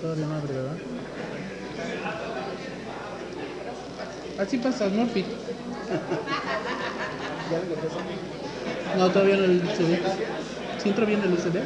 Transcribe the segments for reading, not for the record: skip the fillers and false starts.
todavía no abre, ¿verdad? Así pasa, Murphy. No, todavía no el USB. ¿Sí entró bien el USB?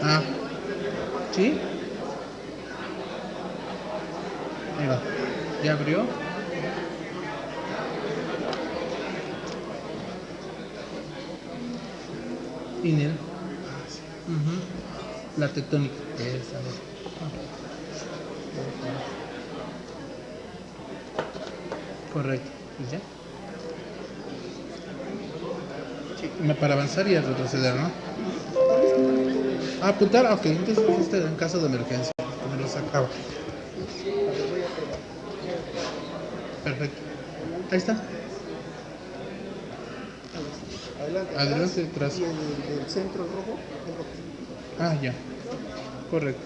Ah, ¿sí? Ahí va. ¿Ya abrió? Inel. La tectónica. Esa. Correcto. ¿Y ya? Para avanzar y a retroceder, ¿no? Apuntar, ok, entonces en caso de emergencia, me lo sacaba. Perfecto. Ahí está. Adelante, atrás. Y el centro rojo. Ah, ya. Correcto.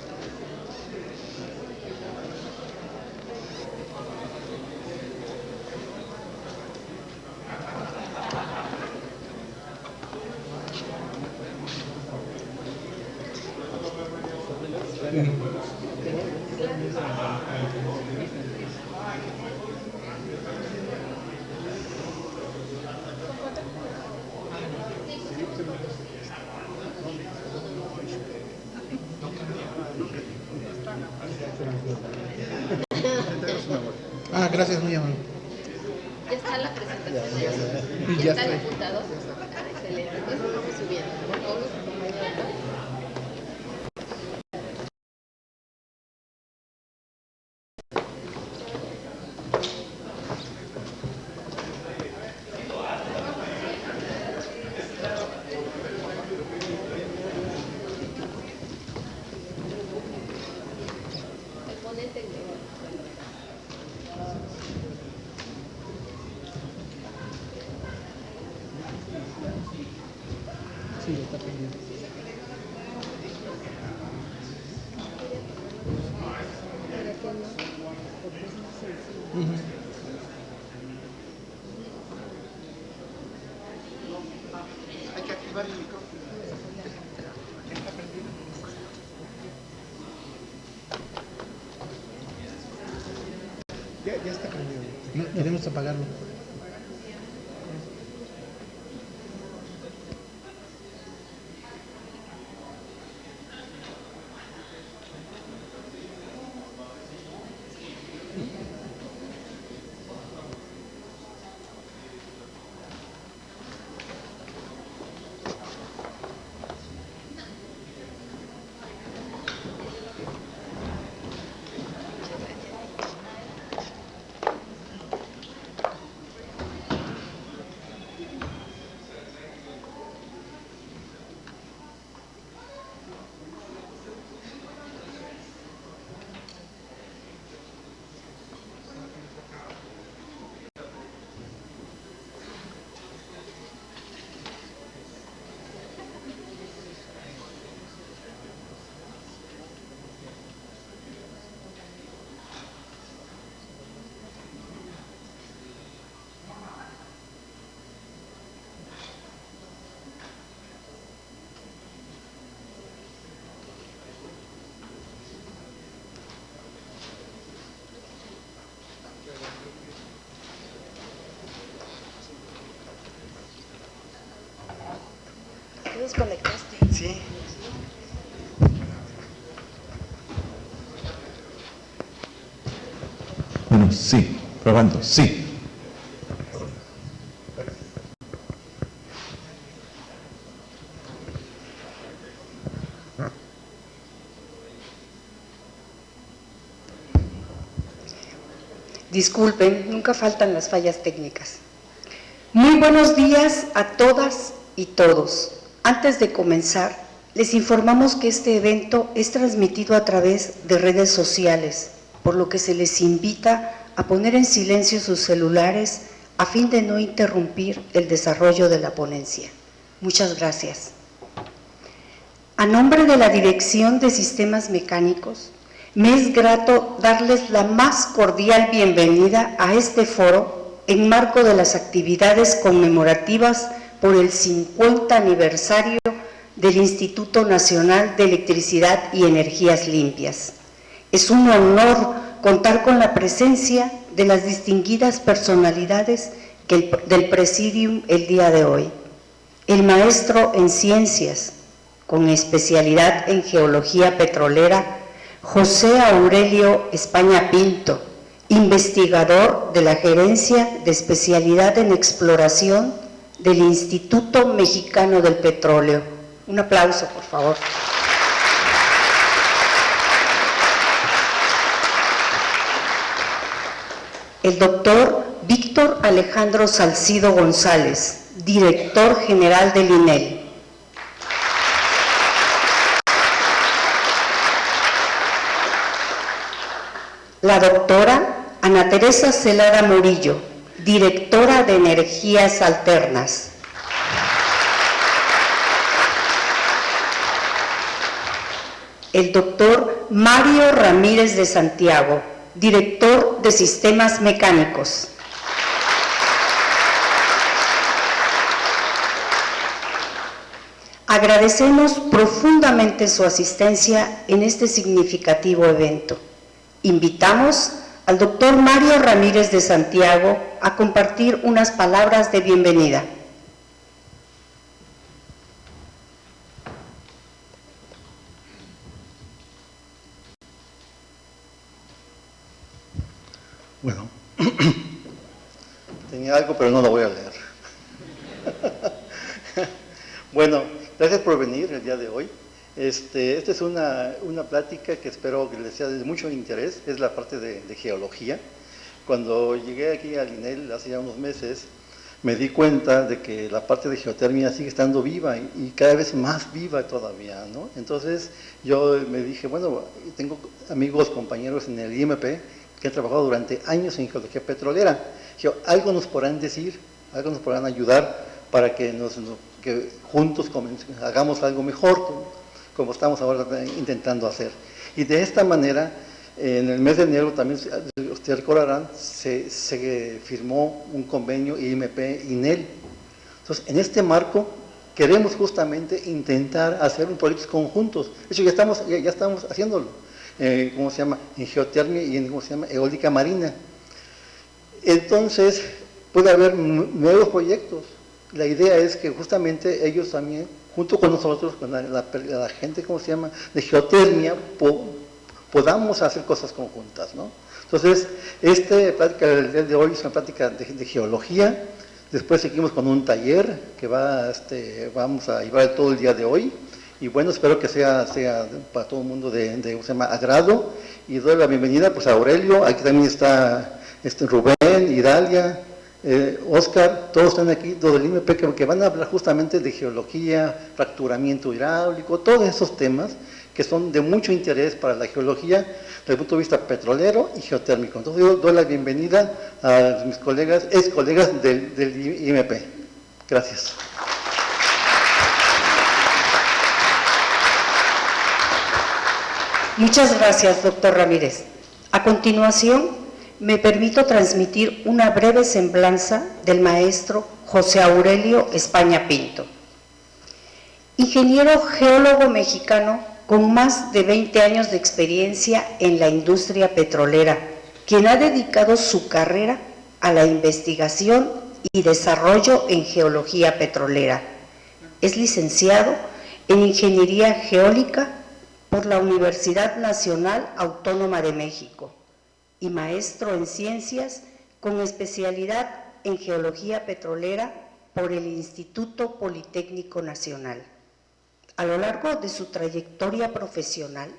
Ah, gracias, muy amable. Ya está la presentación. Ya Ya está el estoy. diputado. Excelente. Entonces vamos subiendo. Todos acompañados. El ponente Sí, está pendiente. Hay que activar el micrófono. Ya está prendido. No, debemos apagarlo. ¿Te desconectaste? Sí. Bueno, sí, probando, sí. Disculpen, nunca faltan las fallas técnicas. Muy buenos días a todas y todos. Antes de comenzar, les informamos que este evento es transmitido a través de redes sociales, por lo que se les invita a poner en silencio sus celulares a fin de no interrumpir el desarrollo de la ponencia. Muchas gracias. A nombre de la Dirección de Sistemas Mecánicos, me es grato darles la más cordial bienvenida a este foro en marco de las actividades conmemorativas por el 50 aniversario del Instituto Nacional de Electricidad y Energías Limpias. Es un honor contar con la presencia de las distinguidas personalidades del Presidium el día de hoy. El maestro en Ciencias, con especialidad en Geología Petrolera, José Aurelio España Pinto, investigador de la Gerencia de Especialidad en Exploración del Instituto Mexicano del Petróleo. Un aplauso, por favor. El doctor Víctor Alejandro Salcido González, director general del INEL. La doctora Ana Teresa Celada Murillo, directora de Energías Alternas. El doctor Mario Ramírez de Santiago, director de Sistemas Mecánicos. Agradecemos profundamente su asistencia en este significativo evento. Invitamos al doctor Mario Ramírez de Santiago a compartir unas palabras de bienvenida. Bueno, tenía algo, pero no lo voy a leer. Bueno, gracias por venir el día de hoy. Esta es una plática que espero que les sea de mucho interés, es la parte de geología. Cuando llegué aquí al INEL hace ya unos meses, me di cuenta de que la parte de geotermia sigue estando viva y cada vez más viva todavía, ¿no? Entonces yo me dije, bueno, tengo amigos, compañeros en el IMP que han trabajado durante años en geología petrolera. Yo, algo nos podrán decir, algo nos podrán ayudar para que juntos hagamos algo mejor, como estamos ahora intentando hacer. Y de esta manera, en el mes de enero también, ustedes recordarán, se firmó un convenio IMP-INEL. Entonces, en este marco, queremos justamente intentar hacer un proyectos conjuntos. De hecho, ya estamos haciéndolo. ¿Cómo se llama? En geotermia y en, ¿cómo se llama? Eólica marina. Entonces, puede haber nuevos proyectos. La idea es que justamente ellos también, junto con nosotros, con la gente, ¿cómo se llama?, de geotermia, podamos hacer cosas conjuntas, ¿no? Entonces, esta plática del de hoy es una plática de geología. Después seguimos con un taller que vamos a llevar todo el día de hoy. Y bueno, espero que sea para todo el mundo de ¿cómo se llama?, agrado. Y doy la bienvenida pues a Aurelio, aquí también está Rubén, Idalia, Oscar, todos están aquí, todo el IMP, que van a hablar justamente de geología, fracturamiento hidráulico, todos esos temas que son de mucho interés para la geología desde el punto de vista petrolero y geotérmico. Entonces yo doy la bienvenida a mis colegas, ex colegas del IMP. Gracias. Muchas gracias, doctor Ramírez. A continuación, me permito transmitir una breve semblanza del maestro José Aurelio España Pinto. Ingeniero geólogo mexicano con más de 20 años de experiencia en la industria petrolera, quien ha dedicado su carrera a la investigación y desarrollo en geología petrolera. Es licenciado en Ingeniería Geólica por la Universidad Nacional Autónoma de México y maestro en Ciencias con especialidad en Geología Petrolera por el Instituto Politécnico Nacional. A lo largo de su trayectoria profesional,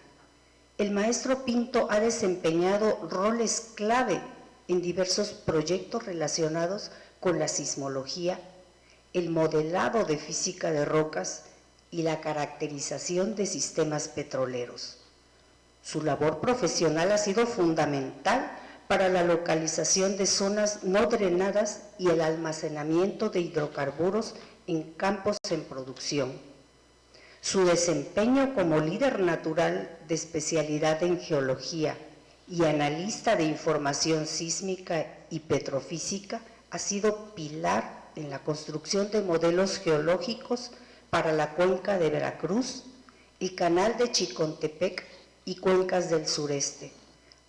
el maestro Pinto ha desempeñado roles clave en diversos proyectos relacionados con la sismología, el modelado de física de rocas y la caracterización de sistemas petroleros. Su labor profesional ha sido fundamental para la localización de zonas no drenadas y el almacenamiento de hidrocarburos en campos en producción. Su desempeño como líder natural de especialidad en geología y analista de información sísmica y petrofísica ha sido pilar en la construcción de modelos geológicos para la cuenca de Veracruz, el canal de Chicontepec y cuencas del sureste.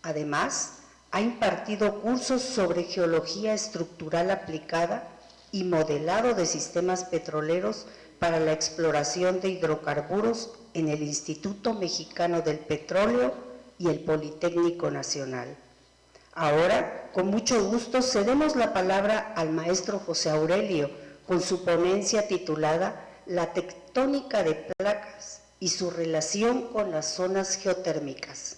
Además, ha impartido cursos sobre geología estructural aplicada y modelado de sistemas petroleros para la exploración de hidrocarburos en el Instituto Mexicano del Petróleo y el Politécnico Nacional. Ahora, con mucho gusto, cedemos la palabra al maestro José Aurelio con su ponencia titulada La tectónica de placas y su relación con las zonas geotérmicas.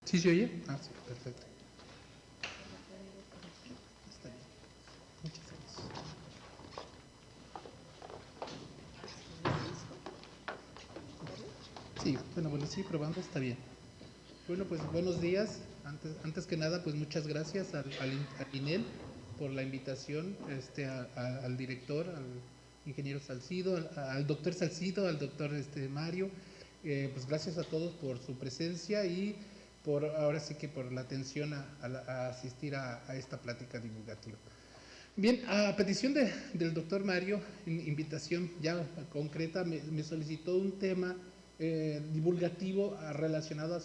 ¿Sí se oye? Ah, sí, perfecto. Está bien. Muchas gracias. Sí, bueno, sí, probando, está bien. Bueno, pues buenos días. Antes que nada, pues muchas gracias al INEL por la invitación, al director, al ingeniero Salcido, al doctor Salcido, al doctor Mario. Pues gracias a todos por su presencia y ahora sí que por la atención a asistir a esta plática divulgativa. Bien, a petición del doctor Mario, invitación ya concreta, me solicitó un tema divulgativo relacionado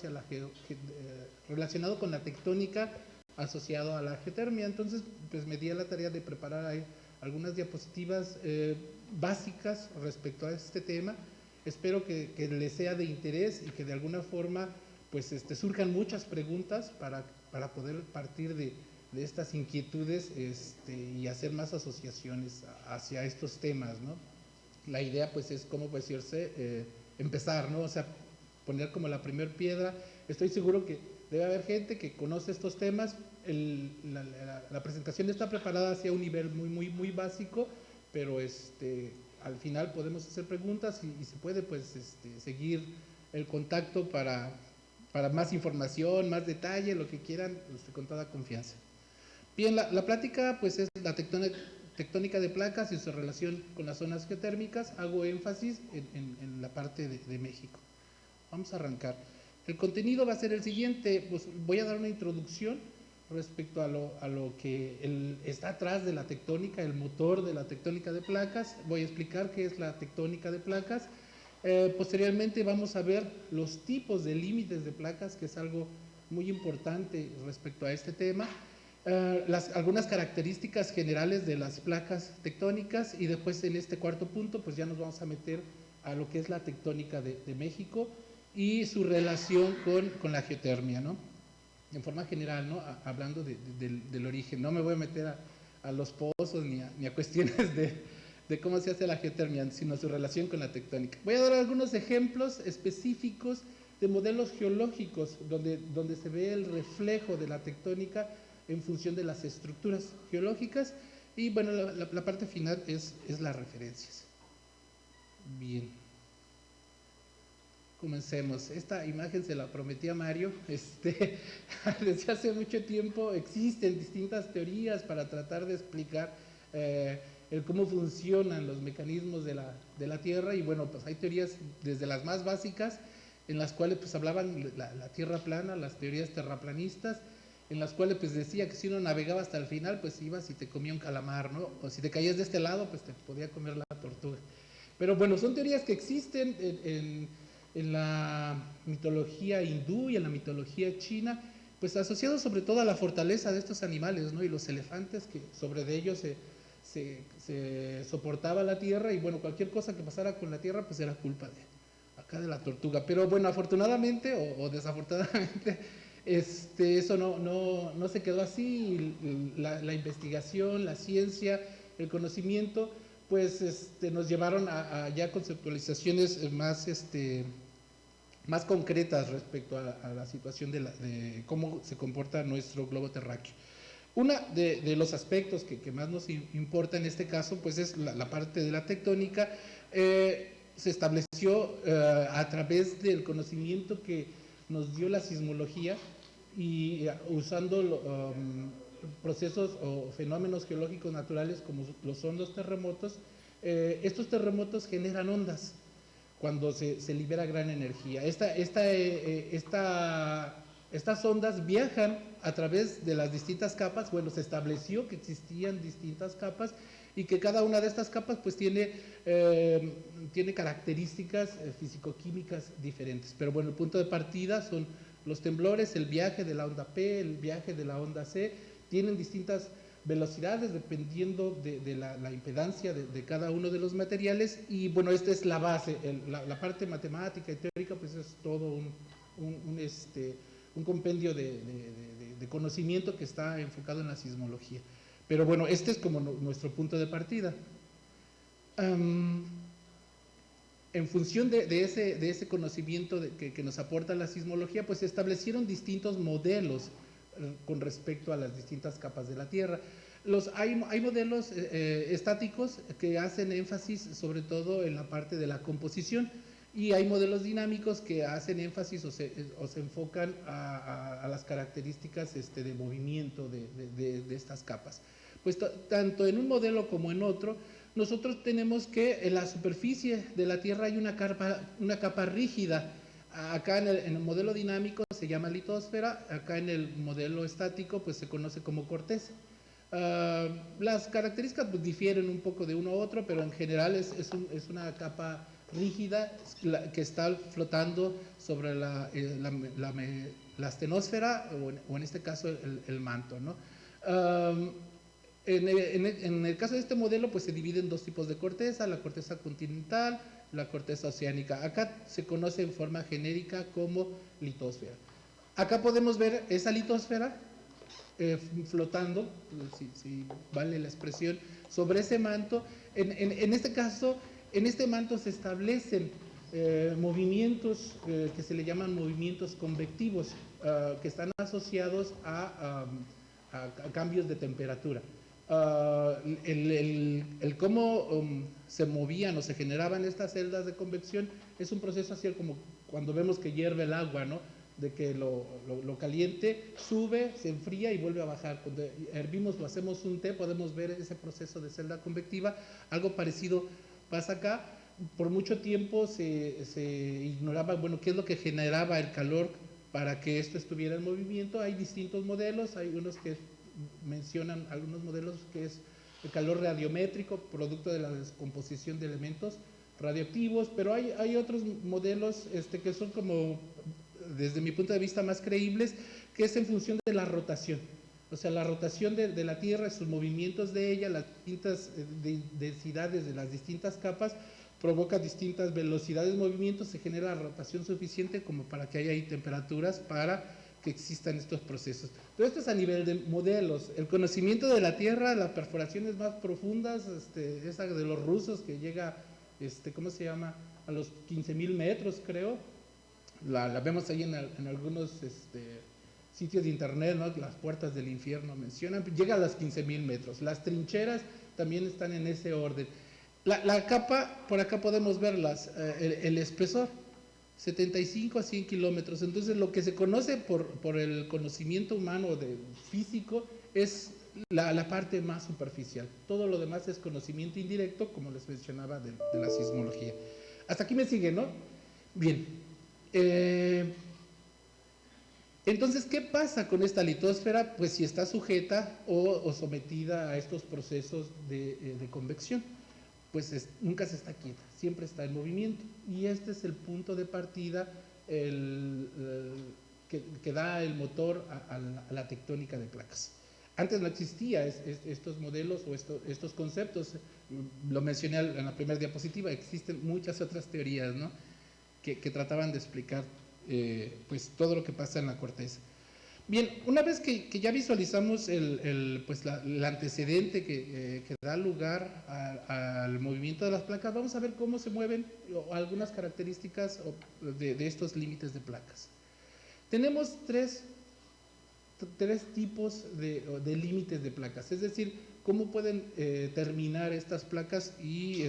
relacionado con la tectónica asociado a la geotermia. Entonces, pues me di a la tarea de preparar ahí algunas diapositivas básicas respecto a este tema. Espero que les sea de interés y que de alguna forma pues surjan muchas preguntas para poder partir de estas inquietudes y hacer más asociaciones hacia estos temas, ¿no? La idea pues es, como puede decirse, empezar, ¿no? O sea, poner como la primer piedra. Estoy seguro que debe haber gente que conoce estos temas. La presentación está preparada hacia un nivel muy básico, pero al final podemos hacer preguntas y se puede pues seguir el contacto para más información, más detalle, lo que quieran, con toda confianza. Bien, la plática pues es la tectónica de placas y su relación con las zonas geotérmicas. Hago énfasis en la parte de México. Vamos a arrancar. El contenido va a ser el siguiente. Pues voy a dar una introducción respecto a lo que está atrás de la tectónica, el motor de la tectónica de placas. Voy a explicar qué es la tectónica de placas. Posteriormente vamos a ver los tipos de límites de placas, que es algo muy importante respecto a este tema. Algunas características generales de las placas tectónicas, y después en este cuarto punto pues ya nos vamos a meter a lo que es la tectónica de México y su relación con la geotermia, ¿no? En forma general, ¿no? Hablando del origen. No me voy a meter a los pozos ni a cuestiones de cómo se hace la geotermia, sino su relación con la tectónica. Voy a dar algunos ejemplos específicos de modelos geológicos donde se ve el reflejo de la tectónica en función de las estructuras geológicas, y bueno, la parte final es las referencias. Bien, comencemos. Esta imagen se la prometí a Mario. Desde hace mucho tiempo existen distintas teorías para tratar de explicar el cómo funcionan los mecanismos de la Tierra, y bueno, pues hay teorías desde las más básicas, en las cuales pues hablaban la Tierra plana, las teorías terraplanistas, en las cuales pues decía que si uno navegaba hasta el final, pues ibas y te comía un calamar, ¿no? O si te caías de este lado, pues te podía comer la tortuga. Pero bueno, son teorías que existen en la mitología hindú y en la mitología china, pues asociados sobre todo a la fortaleza de estos animales, ¿no? Y los elefantes, que sobre de ellos se soportaba la tierra, y bueno, cualquier cosa que pasara con la tierra pues era culpa acá de la tortuga. Pero bueno, afortunadamente o desafortunadamente, eso no se quedó así. La investigación, la ciencia, el conocimiento, pues nos llevaron a ya conceptualizaciones más concretas respecto a la situación de cómo se comporta nuestro globo terráqueo. Uno de los aspectos que más nos importa en este caso, pues es la parte de la tectónica. Se estableció a través del conocimiento que nos dio la sismología y usando procesos o fenómenos geológicos naturales como lo son los terremotos. Estos terremotos generan ondas cuando se libera gran energía. Estas ondas viajan a través de las distintas capas. Bueno, se estableció que existían distintas capas y que cada una de estas capas pues tiene características físico-químicas diferentes. Pero bueno, el punto de partida son los temblores, el viaje de la onda P, el viaje de la onda C, tienen distintas velocidades dependiendo de la impedancia de cada uno de los materiales. Y bueno, esta es la base. La parte matemática y teórica pues es todo un compendio de conocimiento que está enfocado en la sismología. Pero bueno, este es como nuestro punto de partida. En función de ese conocimiento que nos aporta la sismología, pues se establecieron distintos modelos con respecto a las distintas capas de la Tierra. Hay modelos estáticos que hacen énfasis sobre todo en la parte de la composición, y hay modelos dinámicos que hacen énfasis o se enfocan a las características de movimiento de estas capas. Pues tanto en un modelo como en otro, nosotros tenemos que en la superficie de la Tierra hay una capa rígida. Acá en el modelo dinámico se llama litosfera, acá en el modelo estático pues se conoce como corteza. Las características pues difieren un poco de uno a otro, pero en general es una capa rígida que está flotando sobre la astenosfera o en este caso el manto, ¿no? En el caso de este modelo pues se divide en dos tipos de corteza: la corteza continental, la corteza oceánica. Acá se conoce en forma genérica como litosfera. Acá podemos ver esa litosfera flotando, si vale la expresión, sobre ese manto. En este caso, en este manto se establecen movimientos que se le llaman movimientos convectivos, que están asociados a cambios de temperatura. El cómo se movían o se generaban estas celdas de convección es un proceso así como cuando vemos que hierve el agua, ¿no? De que lo caliente sube, se enfría y vuelve a bajar. Cuando hervimos o hacemos un té, podemos ver ese proceso de celda convectiva. Algo parecido pasa acá. Por mucho tiempo se ignoraba, bueno, qué es lo que generaba el calor para que esto estuviera en movimiento. Hay distintos modelos, hay unos que mencionan algunos modelos que es el calor radiométrico, producto de la descomposición de elementos radioactivos, pero hay otros modelos que son como, desde mi punto de vista, más creíbles, que es en función de la rotación. O sea, la rotación de la Tierra, sus movimientos de ella, las distintas densidades de las distintas capas, provoca distintas velocidades de movimiento, se genera la rotación suficiente como para que haya ahí temperaturas para que existan estos procesos. Todo esto es a nivel de modelos. El conocimiento de la Tierra, las perforaciones más profundas, esa de los rusos que llega, ¿cómo se llama? A los 15,000 metros, creo. La vemos ahí en algunos sitios de internet, ¿no? Las puertas del infierno mencionan, llega a los 15,000 metros. Las trincheras también están en ese orden. La capa, por acá podemos verlas, el espesor, 75 a 100 kilómetros. Entonces, lo que se conoce por el conocimiento humano físico es la parte más superficial. Todo lo demás es conocimiento indirecto, como les mencionaba, de la sismología. Hasta aquí me sigue, ¿no? Bien. Entonces, ¿qué pasa con esta litosfera? Pues si está sujeta o sometida a estos procesos de convección, pues nunca se está quieta, siempre está en movimiento. Y este es el punto de partida que da el motor a la tectónica de placas. Antes no existía estos modelos o estos conceptos. Lo mencioné en la primera diapositiva, existen muchas otras teorías, ¿no? que trataban de explicar pues todo lo que pasa en la corteza. Bien, una vez que ya visualizamos pues el antecedente que da lugar al movimiento de las placas, vamos a ver cómo se mueven algunas características de estos límites de placas. Tenemos tres tipos de límites de placas, es decir, cómo pueden terminar estas placas y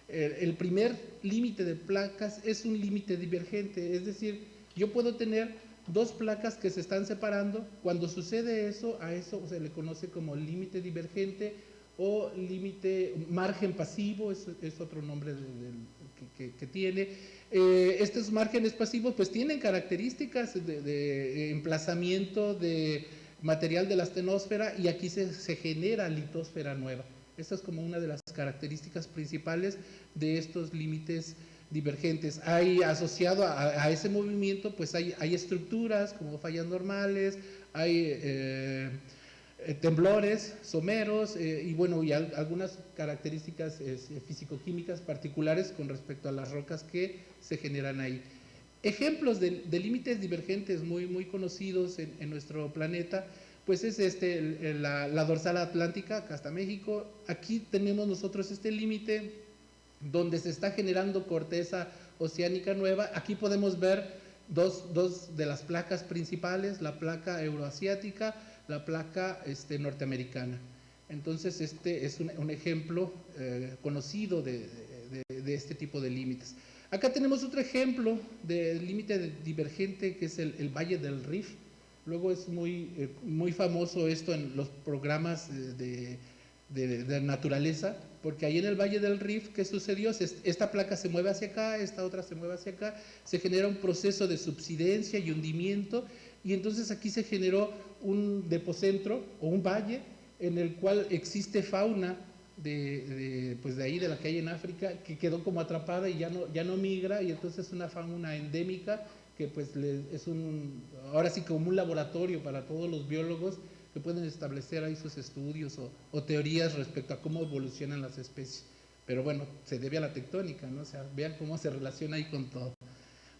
el primer límite de placas es un límite divergente, es decir, yo puedo tener dos placas que se están separando. Cuando sucede eso, a eso se le conoce como límite divergente o límite margen pasivo, es otro nombre que tiene. Estos márgenes pasivos pues tienen características de emplazamiento de material de la astenosfera y aquí se genera litosfera nueva. Esta es como una de las características principales de estos límites divergentes. Hay asociado a ese movimiento, pues hay estructuras como fallas normales, hay temblores someros y bueno, y algunas características físico-químicas particulares con respecto a las rocas que se generan ahí. Ejemplos de límites divergentes muy conocidos en nuestro planeta, pues es la dorsal atlántica, acá está México. Aquí tenemos nosotros este límite donde se está generando corteza oceánica nueva. Aquí podemos ver dos de las placas principales, la placa euroasiática, la placa norteamericana. Entonces este es un ejemplo conocido de este tipo de límites. Acá tenemos otro ejemplo de límite divergente que es el Valle del Rift. Luego es muy famoso esto en los programas de naturaleza, porque ahí en el Valle del Rift, ¿qué sucedió? Esta placa se mueve hacia acá, esta otra se mueve hacia acá, se genera un proceso de subsidencia y hundimiento, y entonces aquí se generó un depocentro o un valle en el cual existe fauna pues de ahí, de la que hay en África, que quedó como atrapada y ya no migra, y entonces es una fauna endémica que pues ahora sí como un laboratorio para todos los biólogos que pueden establecer ahí sus estudios o teorías respecto a cómo evolucionan las especies. Pero bueno, se debe a la tectónica, ¿no? O sea, vean cómo se relaciona ahí con todo.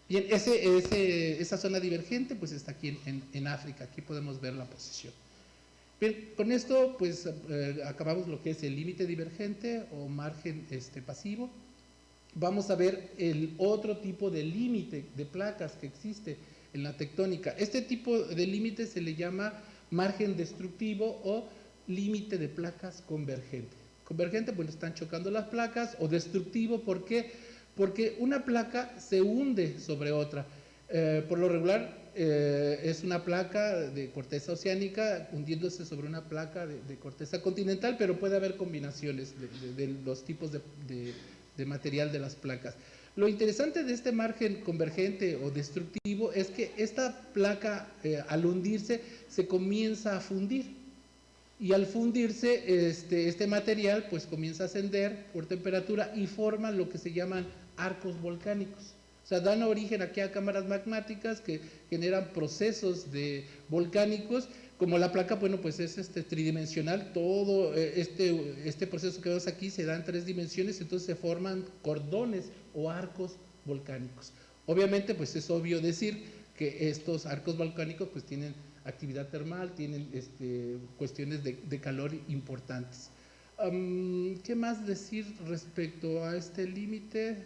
Bien, esa zona divergente pues está aquí en África, aquí podemos ver la posición. Bien, con esto pues acabamos lo que es el límite divergente o margen pasivo. Vamos a ver el otro tipo de límite de placas que existe en la tectónica. Este tipo de límite se le llama margen destructivo o límite de placas convergente. Convergente, bueno, están chocando las placas, o destructivo, ¿por qué? Porque una placa se hunde sobre otra. Por lo regular es una placa de corteza oceánica hundiéndose sobre una placa de corteza continental, pero puede haber combinaciones de los tipos de material de las placas. Lo interesante de este margen convergente o destructivo es que esta placa al hundirse se comienza a fundir, y al fundirse este material pues comienza a ascender por temperatura y forma lo que se llaman arcos volcánicos. O sea, dan origen aquí a cámaras magmáticas que generan procesos volcánicos. Como la placa, bueno, pues es tridimensional, todo este proceso que vemos aquí se da en 3 dimensiones, entonces se forman cordones o arcos volcánicos. Obviamente, pues es obvio decir que estos arcos volcánicos pues tienen actividad termal, tienen cuestiones de calor importantes. ¿Qué más decir respecto a este límite?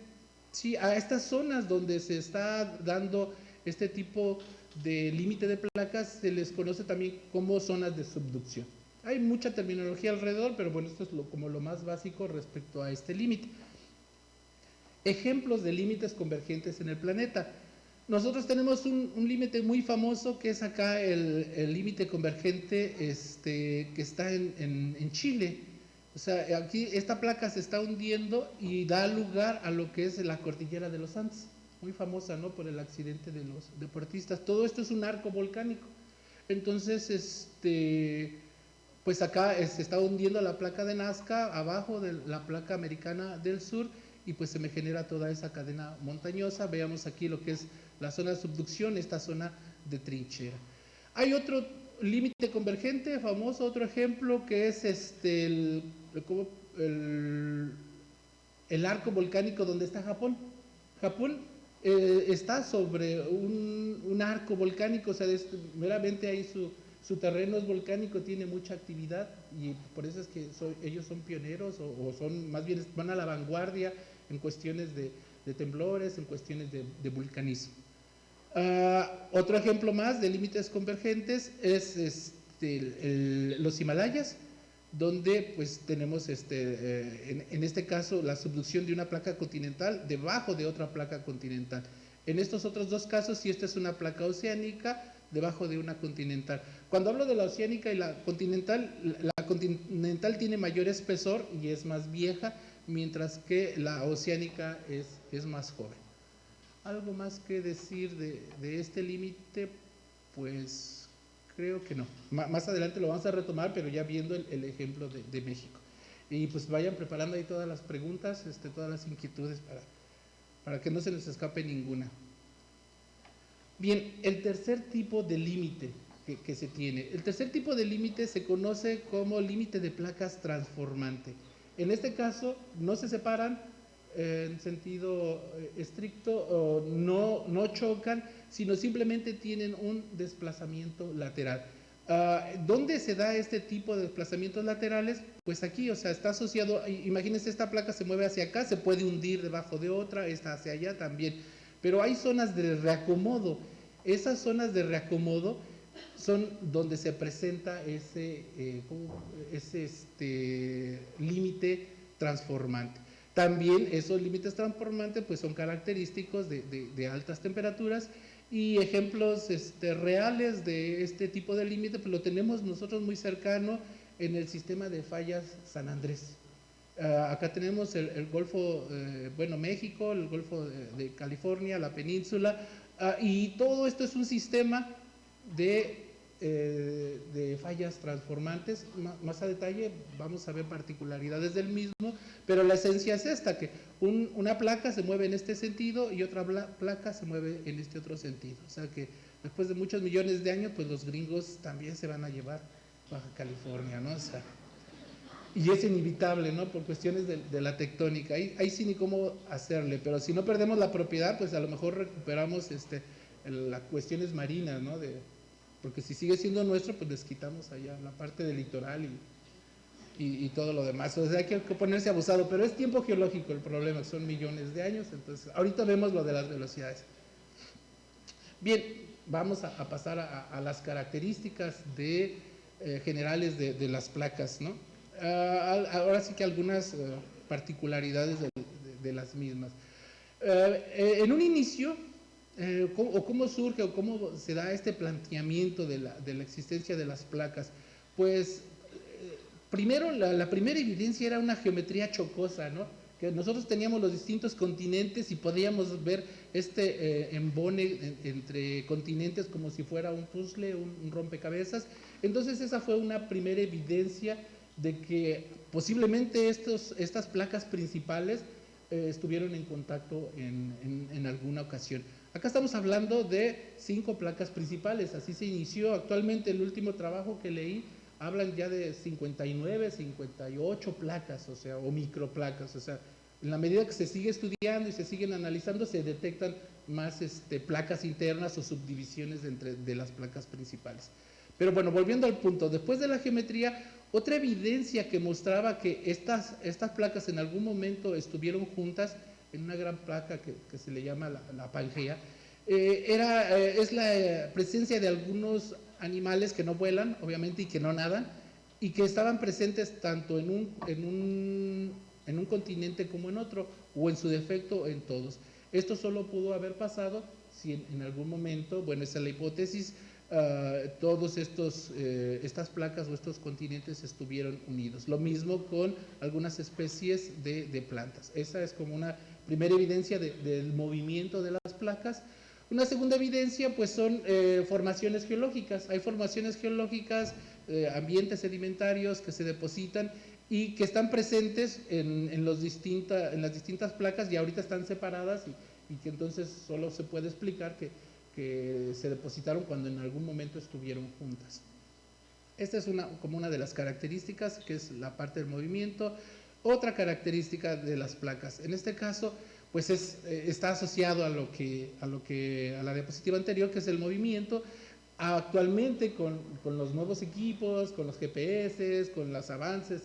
Sí, a estas zonas donde se está dando este tipo de límite de placas se les conoce también como zonas de subducción. Hay mucha terminología alrededor, pero bueno, esto es como lo más básico respecto a este límite. Ejemplos de límites convergentes en el planeta. Nosotros tenemos un límite muy famoso que es acá el límite convergente que está en Chile. O sea, aquí esta placa se está hundiendo y da lugar a lo que es la cordillera de los Andes, muy famosa, ¿no?, por el accidente de los deportistas. Todo esto es un arco volcánico. Entonces, pues acá se está hundiendo la placa de Nazca, abajo de la placa americana del sur, y pues se me genera toda esa cadena montañosa. Veamos aquí lo que es la zona de subducción, esta zona de trinchera. Hay otro límite convergente famoso, otro ejemplo, que es el arco volcánico donde está Japón. Japón está sobre un arco volcánico, o sea, meramente ahí su terreno es volcánico, tiene mucha actividad y por eso es que ellos son pioneros o son, más bien van a la vanguardia en cuestiones de temblores, en cuestiones de vulcanismo. Otro ejemplo más de límites convergentes es los Himalayas, donde pues tenemos en este caso la subducción de una placa continental debajo de otra placa continental. En estos otros dos casos, si esta es una placa oceánica debajo de una continental. Cuando hablo de la oceánica y la continental tiene mayor espesor y es más vieja, mientras que la oceánica es más joven. ¿Algo más que decir de este límite? Pues creo que no. Más adelante lo vamos a retomar, pero ya viendo el ejemplo de México. Y pues vayan preparando ahí todas las preguntas, todas las inquietudes para que no se les escape ninguna. Bien, el tercer tipo de límite que se tiene. El tercer tipo de límite se conoce como límite de placas transformante. En este caso no se separan en sentido estricto, no chocan, sino simplemente tienen un desplazamiento lateral. ¿Dónde se da este tipo de desplazamientos laterales? Pues aquí, o sea, está asociado, imagínense, esta placa se mueve hacia acá, se puede hundir debajo de otra, esta hacia allá también, pero hay zonas de reacomodo. Esas zonas de reacomodo son donde se presenta ese límite transformante. También esos límites transformantes pues son característicos de altas temperaturas, y ejemplos reales de este tipo de límite pues lo tenemos nosotros muy cercano en el sistema de fallas San Andrés. Acá tenemos el Golfo, México, el Golfo de California, la península, y todo esto es un sistema de fallas transformantes. Más a detalle vamos a ver particularidades del mismo, pero la esencia es esta, que una placa se mueve en este sentido y otra placa se mueve en este otro sentido. O sea que después de muchos millones de años, pues los gringos también se van a llevar Baja California, ¿no? O sea, y es inevitable, ¿no? Por cuestiones de la tectónica. Ahí sí ni cómo hacerle, pero si no perdemos la propiedad, pues a lo mejor recuperamos las cuestiones marinas, ¿no? Porque si sigue siendo nuestro, pues les quitamos allá la parte del litoral y todo lo demás. O sea, hay que ponerse abusado, pero es tiempo geológico el problema, son millones de años. Entonces, ahorita vemos lo de las velocidades. Bien, vamos a pasar a las características generales de las placas, ¿no? Ahora sí que algunas particularidades de las mismas. En un inicio, cómo surge o cómo se da este planteamiento de la existencia de las placas. Pues primero, la primera evidencia era una geometría chocosa, ¿no? Que nosotros teníamos los distintos continentes y podíamos ver embone entre continentes como si fuera un puzzle, un rompecabezas. Entonces esa fue una primera evidencia de que posiblemente estas placas principales estuvieron en contacto en alguna ocasión. Acá estamos hablando de 5 placas principales, así se inició. Actualmente el último trabajo que leí hablan ya de 59, 58 placas, o microplacas. O sea, en la medida que se sigue estudiando y se siguen analizando, se detectan más placas internas o subdivisiones de las placas principales. Pero bueno, volviendo al punto, después de la geometría, otra evidencia que mostraba que estas placas en algún momento estuvieron juntas en una gran placa que se le llama la Pangea, es la presencia de algunos animales que no vuelan, obviamente, y que no nadan, y que estaban presentes tanto en un continente como en otro, o en su defecto en todos. Esto solo pudo haber pasado si en algún momento, bueno, esa es la hipótesis, todos estas placas o estos continentes estuvieron unidos. Lo mismo con algunas especies de plantas. Esa es como una primera evidencia del movimiento de las placas. Una segunda evidencia pues son formaciones geológicas. Hay formaciones geológicas, ambientes sedimentarios que se depositan y que están presentes en las distintas placas, y ahorita están separadas y que entonces solo se puede explicar que se depositaron cuando en algún momento estuvieron juntas. Esta es como una de las características, que es la parte del movimiento. Otra característica de las placas, en este caso, pues está asociado a la diapositiva anterior, que es el movimiento. Actualmente con los nuevos equipos, con los GPS, con los avances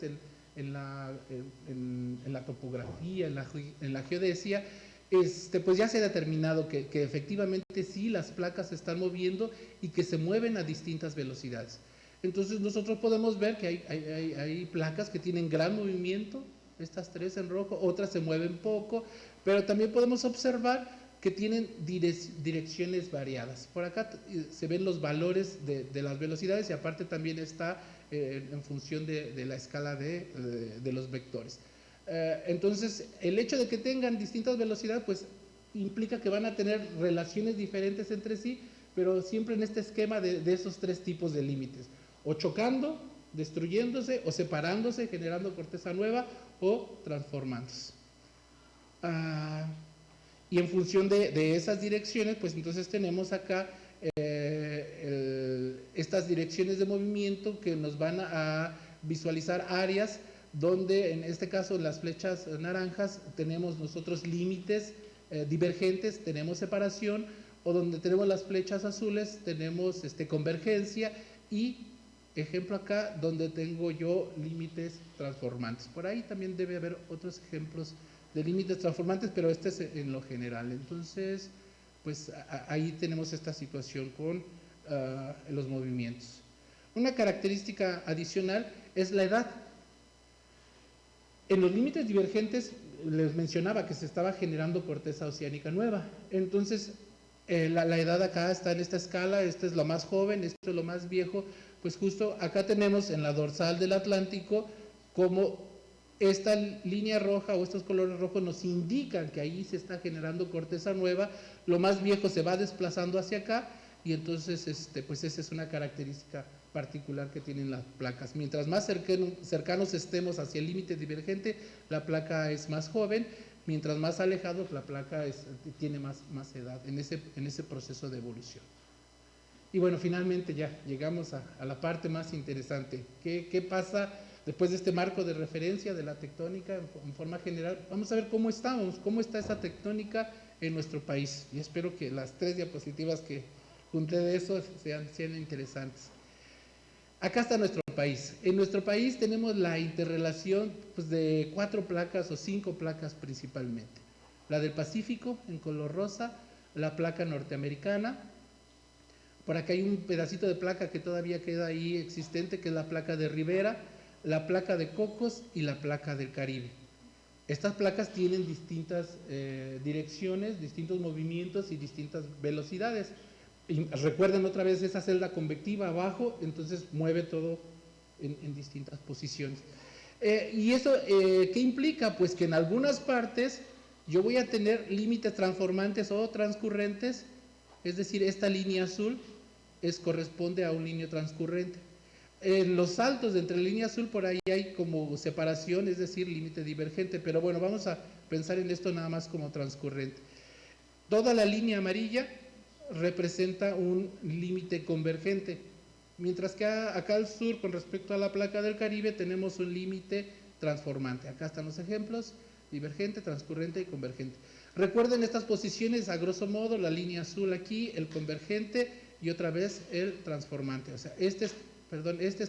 en la topografía, en la geodesia, pues ya se ha determinado que efectivamente sí las placas se están moviendo y que se mueven a distintas velocidades. Entonces nosotros podemos ver que hay placas que tienen gran movimiento, estas 3 en rojo, otras se mueven poco, pero también podemos observar que tienen direcciones variadas. Por acá se ven los valores de las velocidades y aparte también está en función de la escala de los vectores. Entonces, el hecho de que tengan distintas velocidades, pues implica que van a tener relaciones diferentes entre sí, pero siempre en este esquema de esos 3 tipos de límites, o chocando, destruyéndose, o separándose, generando corteza nueva, o transformándose. Y en función de esas direcciones, pues entonces tenemos acá estas direcciones de movimiento que nos van a visualizar áreas donde, en este caso, las flechas naranjas, tenemos nosotros límites divergentes, tenemos separación, o donde tenemos las flechas azules, tenemos convergencia, y ejemplo acá, donde tengo yo límites transformantes. Por ahí también debe haber otros ejemplos de límites transformantes, pero este es en lo general. Entonces, pues ahí tenemos esta situación con los movimientos. Una característica adicional es la edad. En los límites divergentes les mencionaba que se estaba generando corteza oceánica nueva. Entonces, la edad acá está en esta escala, este es lo más joven, esto es lo más viejo. Pues justo acá tenemos en la dorsal del Atlántico como esta línea roja o estos colores rojos nos indican que ahí se está generando corteza nueva, lo más viejo se va desplazando hacia acá, y entonces pues esa es una característica particular que tienen las placas. Mientras más cercanos estemos hacia el límite divergente, la placa es más joven, mientras más alejados la placa tiene más edad en ese proceso de evolución. Y bueno, finalmente ya llegamos a la parte más interesante. ¿Qué pasa después de este marco de referencia de la tectónica en forma general? Vamos a ver cómo estamos, cómo está esa tectónica en nuestro país. Y espero que las 3 diapositivas que junté de eso sean interesantes. Acá está nuestro país. En nuestro país tenemos la interrelación pues, de 4 placas o 5 placas principalmente. La del Pacífico en color rosa, la placa norteamericana. Por acá hay un pedacito de placa que todavía queda ahí existente, que es la placa de Rivera, la placa de Cocos y la placa del Caribe. Estas placas tienen distintas direcciones, distintos movimientos y distintas velocidades. Y recuerden otra vez esa celda convectiva abajo, entonces mueve todo en distintas posiciones. ¿Y eso qué implica? Pues que en algunas partes yo voy a tener límites transformantes o transcurrentes, es decir, esta línea azul corresponde a un línea transcurrente. En los saltos de entre la línea azul por ahí hay como separación, es decir, límite divergente, pero bueno, vamos a pensar en esto nada más como transcurrente. Toda la línea amarilla representa un límite convergente, mientras que acá al sur, con respecto a la placa del Caribe, tenemos un límite transformante. Acá están los ejemplos: divergente, transcurrente y convergente. Recuerden estas posiciones a grosso modo: la línea azul aquí, el convergente y otra vez el transformante. O sea, este es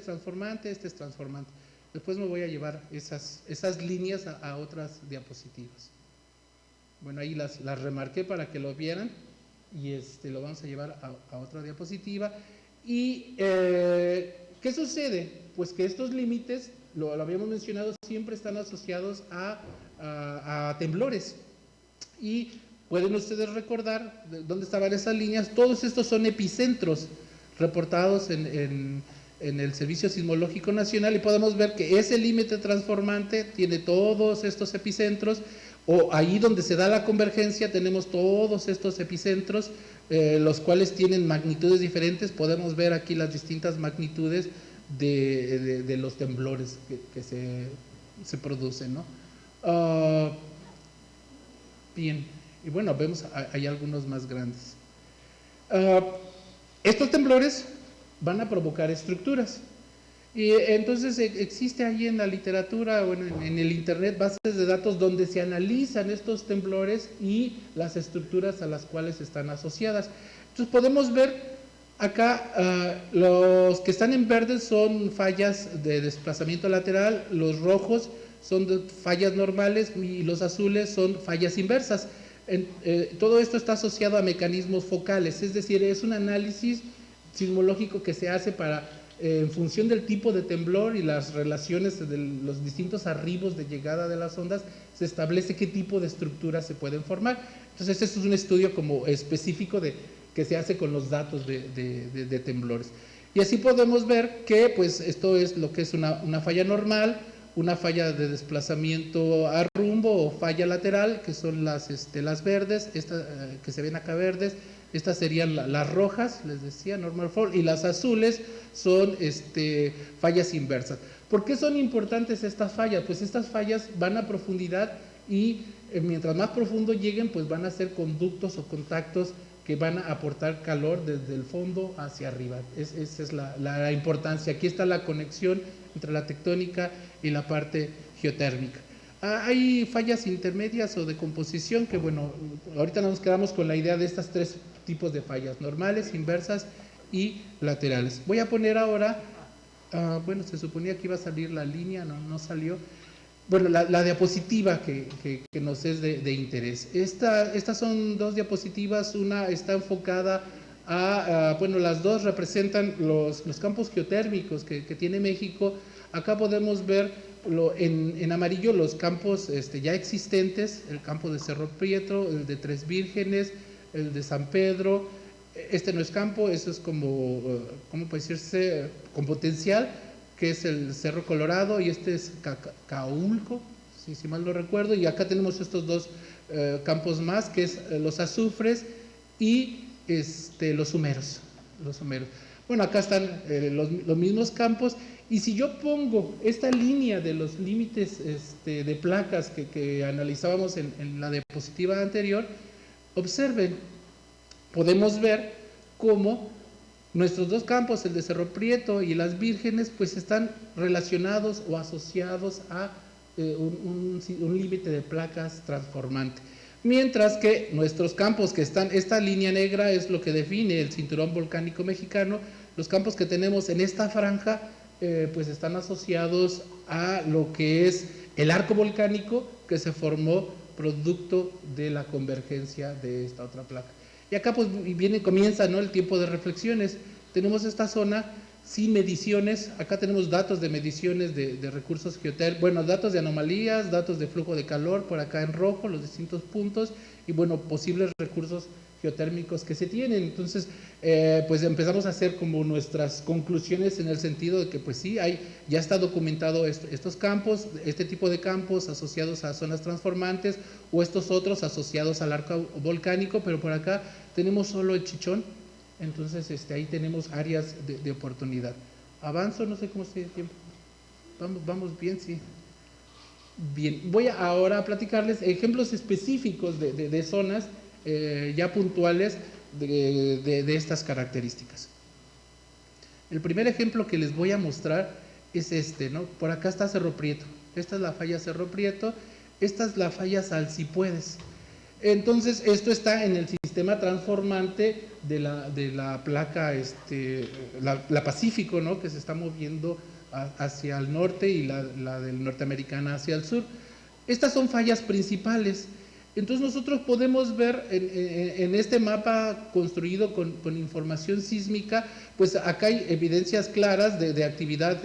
transformante, este es transformante. Después me voy a llevar esas líneas a otras diapositivas. Bueno, ahí las remarqué para que lo vieran y lo vamos a llevar a otra diapositiva. ¿Y qué sucede? Pues que estos límites, lo habíamos mencionado, siempre están asociados a temblores. Y pueden ustedes recordar dónde estaban esas líneas. Todos estos son epicentros reportados en el Servicio Sismológico Nacional, y podemos ver que ese límite transformante tiene todos estos epicentros, o ahí donde se da la convergencia tenemos todos estos epicentros, los cuales tienen magnitudes diferentes. Podemos ver aquí las distintas magnitudes de los temblores que se producen, ¿no? Bien, y bueno, vemos, hay algunos más grandes. Estos temblores van a provocar estructuras. Y entonces existe ahí en la literatura o en el internet bases de datos donde se analizan estos temblores y las estructuras a las cuales están asociadas. Entonces podemos ver acá, los que están en verde son fallas de desplazamiento lateral, los rojos son fallas normales y los azules son fallas inversas. Todo esto está asociado a mecanismos focales, es decir, es un análisis sismológico que se hace para, en función del tipo de temblor y las relaciones de los distintos arribos de llegada de las ondas, se establece qué tipo de estructuras se pueden formar. Entonces, este es un estudio como específico que se hace con los datos de temblores. Y así podemos ver que pues esto es lo que es una falla normal, una falla de desplazamiento a rumbo o falla lateral, que son las verdes, que se ven acá verdes. Estas serían las rojas, les decía, normal fall, y las azules son fallas inversas. ¿Por qué son importantes estas fallas? Pues estas fallas van a profundidad y mientras más profundo lleguen, pues van a ser conductos o contactos que van a aportar calor desde el fondo hacia arriba. Esa es la importancia. Aquí está la conexión entre la tectónica y la parte geotérmica. Hay fallas intermedias o de composición que, bueno, ahorita nos quedamos con la idea de estas tres tipos de fallas, normales, inversas y laterales. Voy a poner ahora, bueno, se suponía que iba a salir la línea, no salió. Bueno, la diapositiva que nos es de interés. Estas son dos diapositivas, una está enfocada bueno, las dos representan los campos geotérmicos que tiene México. Acá podemos ver en amarillo los campos ya existentes, el campo de Cerro Prieto, el de Tres Vírgenes, el de San Pedro. Este no es campo, eso es como, ¿cómo puede decirse? Con potencial, que es el Cerro Colorado, y este es Caulco, si mal no recuerdo, y acá tenemos estos dos campos más, que es los azufres y los humeros. Bueno, acá están los mismos campos, y si yo pongo esta línea de los límites de placas que analizábamos en la diapositiva anterior, observen, podemos ver cómo nuestros dos campos, el de Cerro Prieto y las Vírgenes, pues están relacionados o asociados a un límite de placas transformante. Mientras que nuestros campos que están, esta línea negra es lo que define el cinturón volcánico mexicano, los campos que tenemos en esta franja, pues están asociados a lo que es el arco volcánico que se formó producto de la convergencia de esta otra placa. Y acá pues comienza, ¿no?, el tiempo de reflexiones. Tenemos esta zona sin mediciones, acá tenemos datos de mediciones de recursos geotérmicos, bueno, datos de anomalías, datos de flujo de calor, por acá en rojo, los distintos puntos, y bueno, posibles recursos geotérmicos que se tienen. Entonces, pues empezamos a hacer como nuestras conclusiones en el sentido de que pues sí, ya está documentado estos campos, este tipo de campos asociados a zonas transformantes, o estos otros asociados al arco volcánico, pero por acá tenemos solo el Chichón. Entonces, ahí tenemos áreas de oportunidad. Avanzo, no sé cómo estoy de tiempo. Vamos bien, sí. Bien, voy ahora a platicarles ejemplos específicos de zonas ya puntuales de estas características. El primer ejemplo que les voy a mostrar es ¿no? Por acá está Cerro Prieto. Esta es la falla Cerro Prieto. Esta es la falla Salsipuedes. Entonces, esto está en el sistema transformante de la placa, la Pacífico, ¿no?, que se está moviendo hacia el norte, y la del norteamericana hacia el sur. Estas son fallas principales. Entonces, nosotros podemos ver en este mapa construido con información sísmica, pues acá hay evidencias claras de actividad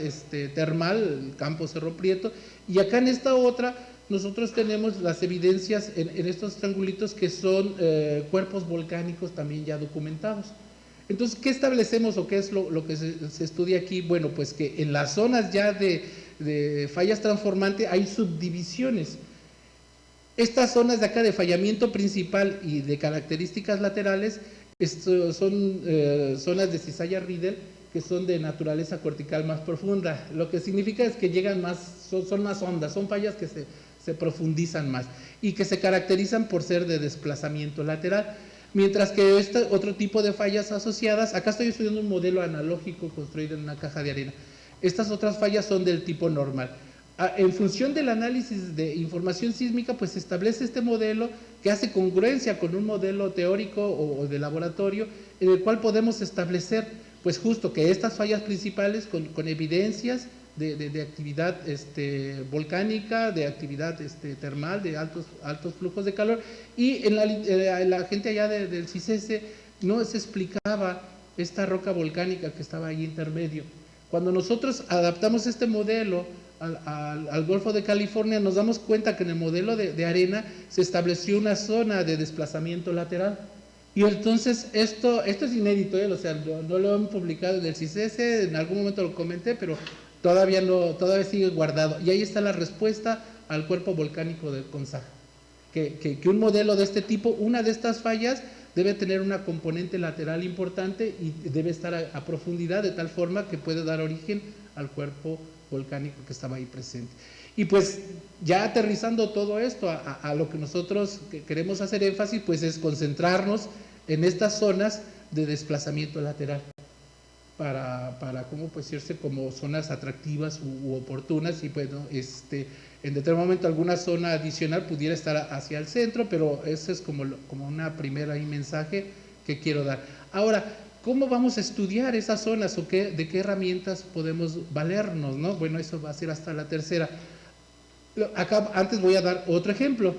termal, el campo Cerro Prieto, y acá en esta otra nosotros tenemos las evidencias en estos triangulitos que son cuerpos volcánicos también ya documentados. Entonces, ¿qué establecemos o qué es lo que se estudia aquí? Bueno, pues que en las zonas ya de fallas transformantes hay subdivisiones. Estas zonas de acá de fallamiento principal y de características laterales son zonas de cizalla Riedel, que son de naturaleza cortical más profunda. Lo que significa es que llegan más, son más hondas, son fallas que se profundizan más y que se caracterizan por ser de desplazamiento lateral. Mientras que otro tipo de fallas asociadas, acá estoy estudiando un modelo analógico construido en una caja de arena. Estas otras fallas son del tipo normal. En función del análisis de información sísmica, pues se establece este modelo que hace congruencia con un modelo teórico o de laboratorio, en el cual podemos establecer, pues justo que estas fallas principales con evidencias de actividad volcánica, de actividad termal, de altos flujos de calor, y en la gente allá del CICESE no se explicaba esta roca volcánica que estaba ahí intermedio. Cuando nosotros adaptamos este modelo al Golfo de California, nos damos cuenta que en el modelo de arena se estableció una zona de desplazamiento lateral. Y entonces esto es inédito, o sea, no lo han publicado en el CICESE, en algún momento lo comenté, pero todavía sigue guardado. Y ahí está la respuesta al cuerpo volcánico de CONSAG. Que un modelo de este tipo, una de estas fallas, debe tener una componente lateral importante y debe estar a profundidad de tal forma que puede dar origen al cuerpo volcánico que estaba ahí presente. Y pues ya aterrizando todo esto a lo que nosotros queremos hacer énfasis, pues es concentrarnos en estas zonas de desplazamiento lateral para cómo pues irse como zonas atractivas u oportunas, y bueno, en determinado momento alguna zona adicional pudiera estar hacia el centro, pero ese es como una primera mensaje que quiero dar. Ahora, ¿cómo vamos a estudiar esas zonas o de qué herramientas podemos valernos, ¿no? Bueno, eso va a ser hasta la tercera. Acá antes voy a dar otro ejemplo.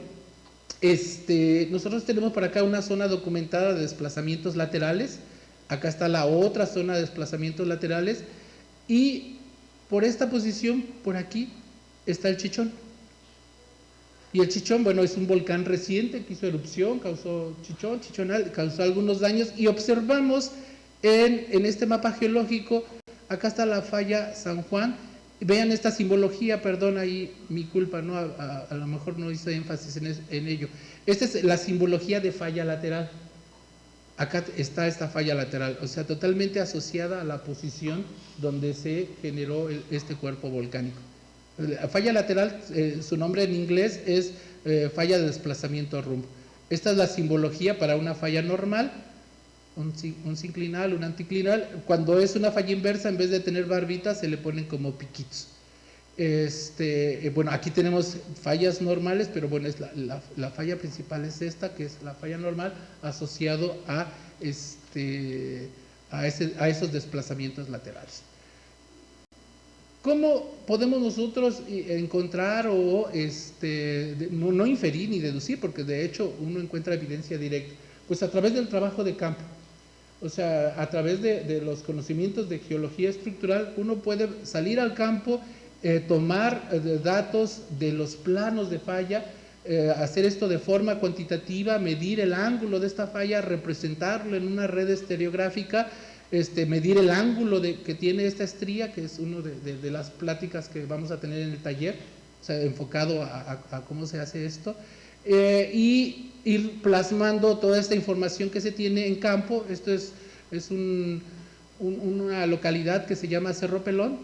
Nosotros tenemos por acá una zona documentada de desplazamientos laterales. Acá está la otra zona de desplazamientos laterales. Y por esta posición, por aquí, está el Chichón. Y el Chichón, bueno, es un volcán reciente que hizo erupción, causó causó algunos daños. Y observamos en este mapa geológico, acá está la falla San Juan. Vean esta simbología, perdón, ahí mi culpa, ¿no? A lo mejor no hice énfasis en ello. Esta es la simbología de falla lateral. Acá está esta falla lateral, o sea, totalmente asociada a la posición donde se generó este cuerpo volcánico. La falla lateral, su nombre en inglés es falla de desplazamiento rumbo. Esta es la simbología para una falla normal, un sinclinal, un anticlinal. Cuando es una falla inversa, en vez de tener barbitas, se le ponen como piquitos. Bueno, aquí tenemos fallas normales, pero bueno, la falla principal es esta, que es la falla normal, asociado a esos desplazamientos laterales. ¿Cómo podemos nosotros encontrar o no inferir ni deducir, porque de hecho uno encuentra evidencia directa? Pues a través del trabajo de campo. O sea, a través de los conocimientos de geología estructural, uno puede salir al campo, tomar datos de los planos de falla, hacer esto de forma cuantitativa, medir el ángulo de esta falla, representarlo en una red estereográfica, medir el ángulo que tiene esta estría, que es una de las pláticas que vamos a tener en el taller, o sea, enfocado a cómo se hace esto, y ir plasmando toda esta información que se tiene en campo. Esto es una localidad que se llama Cerro Pelón,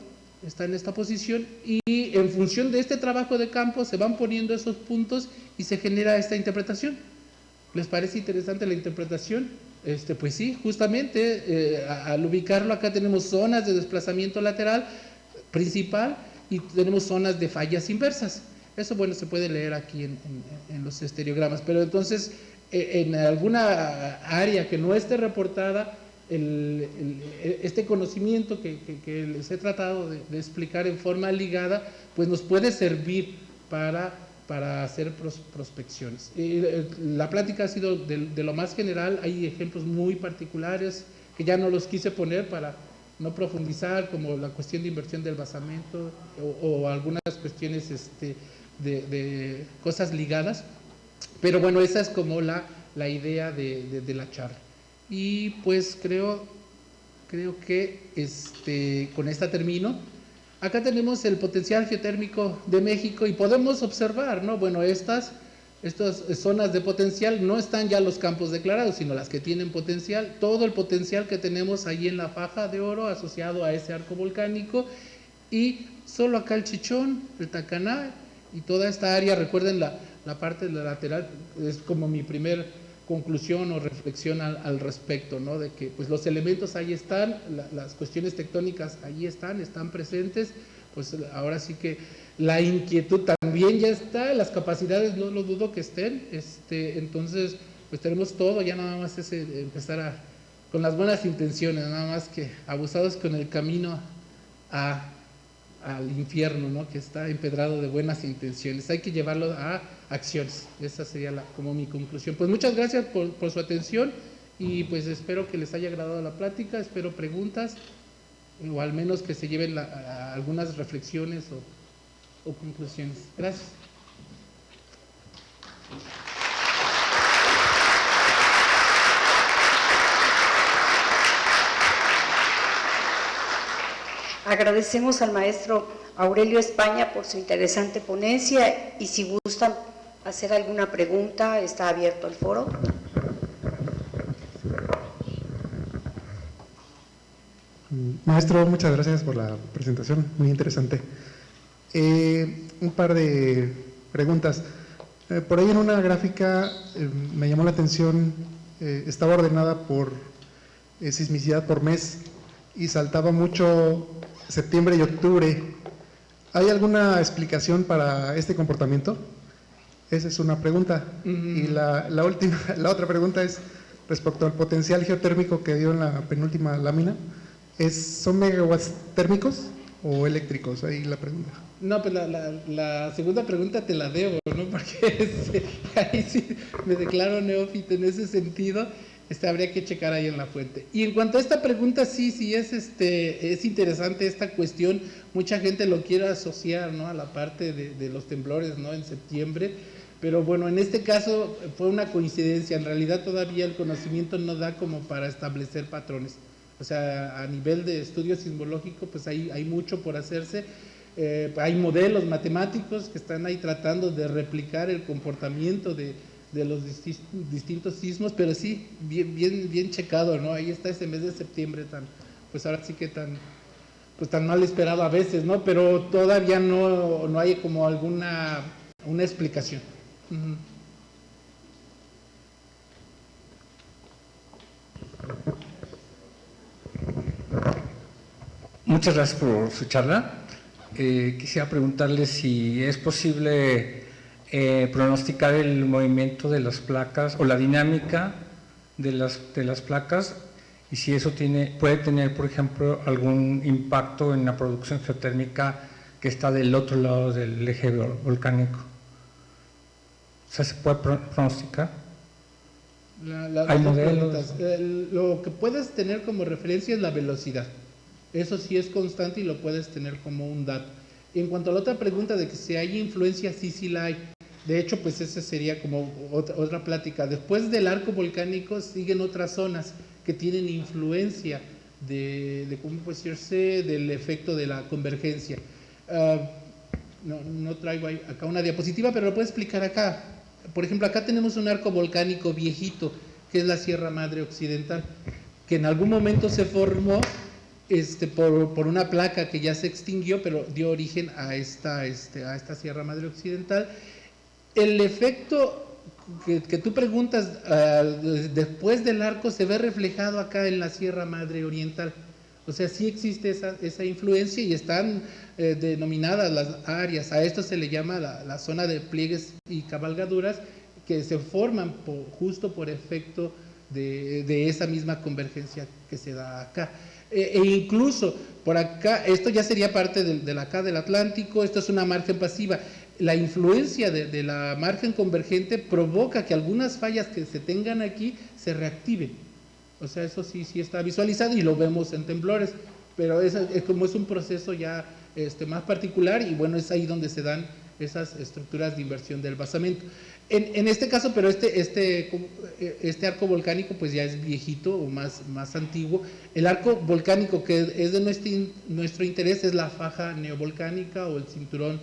está en esta posición, y en función de este trabajo de campo se van poniendo esos puntos y se genera esta interpretación. ¿Les parece interesante la interpretación? Pues sí, justamente al ubicarlo acá tenemos zonas de desplazamiento lateral principal y tenemos zonas de fallas inversas. Eso, bueno, se puede leer aquí en los estereogramas, pero entonces en alguna área que no esté reportada, este conocimiento que les he tratado de explicar en forma ligada, pues nos puede servir para hacer prospecciones. La plática ha sido de lo más general. Hay ejemplos muy particulares que ya no los quise poner para no profundizar, como la cuestión de inversión del basamento o algunas cuestiones de cosas ligadas, pero bueno, esa es como la idea de la charla. Y pues creo que con esta termino. Acá tenemos el potencial geotérmico de México y podemos observar, ¿no? Bueno, estas zonas de potencial no están ya los campos declarados, sino las que tienen potencial. Todo el potencial que tenemos ahí en la faja de oro asociado a ese arco volcánico, y solo acá el Chichón, el Tacaná y toda esta área. Recuerden la parte de la lateral, es como mi primer conclusión o reflexión al respecto, ¿no? De que pues los elementos ahí están, las cuestiones tectónicas ahí están presentes, pues ahora sí que la inquietud también ya está, las capacidades no lo dudo que estén, entonces pues tenemos todo, ya nada más es empezar con las buenas intenciones, nada más que abusados con el camino al infierno, ¿no? Que está empedrado de buenas intenciones, hay que llevarlo a acciones. Esa sería como mi conclusión. Pues muchas gracias por su atención y pues espero que les haya agradado la plática, espero preguntas o al menos que se lleven algunas reflexiones o conclusiones. Gracias. Agradecemos al maestro Aurelio España por su interesante ponencia y si gustan hacer alguna pregunta, está abierto el foro. Maestro, muchas gracias por la presentación, muy interesante. Un par de preguntas. Por ahí en una gráfica me llamó la atención, estaba ordenada por sismicidad por mes y saltaba mucho septiembre y octubre. ¿Hay alguna explicación para este comportamiento? Esa es una pregunta. Y la otra pregunta es respecto al potencial geotérmico que dio en la penúltima lámina. ¿Son megawatts térmicos o eléctricos? Ahí la pregunta. No, pues la segunda pregunta te la debo, ¿no? Porque ahí sí me declaro neófito en ese sentido. Habría que checar ahí en la fuente. Y en cuanto a esta pregunta, sí es interesante esta cuestión. Mucha gente lo quiere asociar, ¿no? A la parte de los temblores, ¿no? En septiembre. Pero bueno, en este caso fue una coincidencia. En realidad todavía el conocimiento no da como para establecer patrones. O sea, a nivel de estudio sismológico, pues hay mucho por hacerse. Hay modelos matemáticos que están ahí tratando de replicar el comportamiento de los distintos sismos, pero sí, bien checado, ¿no? Ahí está ese mes de septiembre pues ahora sí que tan mal esperado a veces, ¿no? Pero todavía no hay como una explicación. Muchas gracias por su charla. Quisiera preguntarle si es posible pronosticar el movimiento de las placas o la dinámica de las placas y si eso puede tener, por ejemplo, algún impacto en la producción geotérmica que está del otro lado del eje volcánico. O sea, ¿se puede pronosticar? ¿Hay modelos? Lo que puedes tener como referencia es la velocidad. Eso sí es constante y lo puedes tener como un dato. En cuanto a la otra pregunta de que si hay influencia, sí la hay. De hecho, pues esa sería como otra plática. Después del arco volcánico siguen otras zonas que tienen influencia de ¿cómo puede decirse?, del efecto de la convergencia. No traigo acá una diapositiva, pero lo puedo explicar acá. Por ejemplo, acá tenemos un arco volcánico viejito, que es la Sierra Madre Occidental, que en algún momento se formó por una placa que ya se extinguió, pero dio origen a esta Sierra Madre Occidental. El efecto que tú preguntas después del arco se ve reflejado acá en la Sierra Madre Oriental. O sea, sí existe esa influencia y están denominadas las áreas. A esto se le llama la zona de pliegues y cabalgaduras que se forman justo por efecto de esa misma convergencia que se da acá. E incluso por acá, esto ya sería parte del Atlántico, esto es una margen pasiva. La influencia de la margen convergente provoca que algunas fallas que se tengan aquí se reactiven. O sea, eso sí está visualizado y lo vemos en temblores, pero como es un proceso ya más particular y bueno, es ahí donde se dan esas estructuras de inversión del basamento. En este caso, pero este arco volcánico pues ya es viejito o más antiguo. El arco volcánico que es de nuestro interés es la faja neovolcánica o el cinturón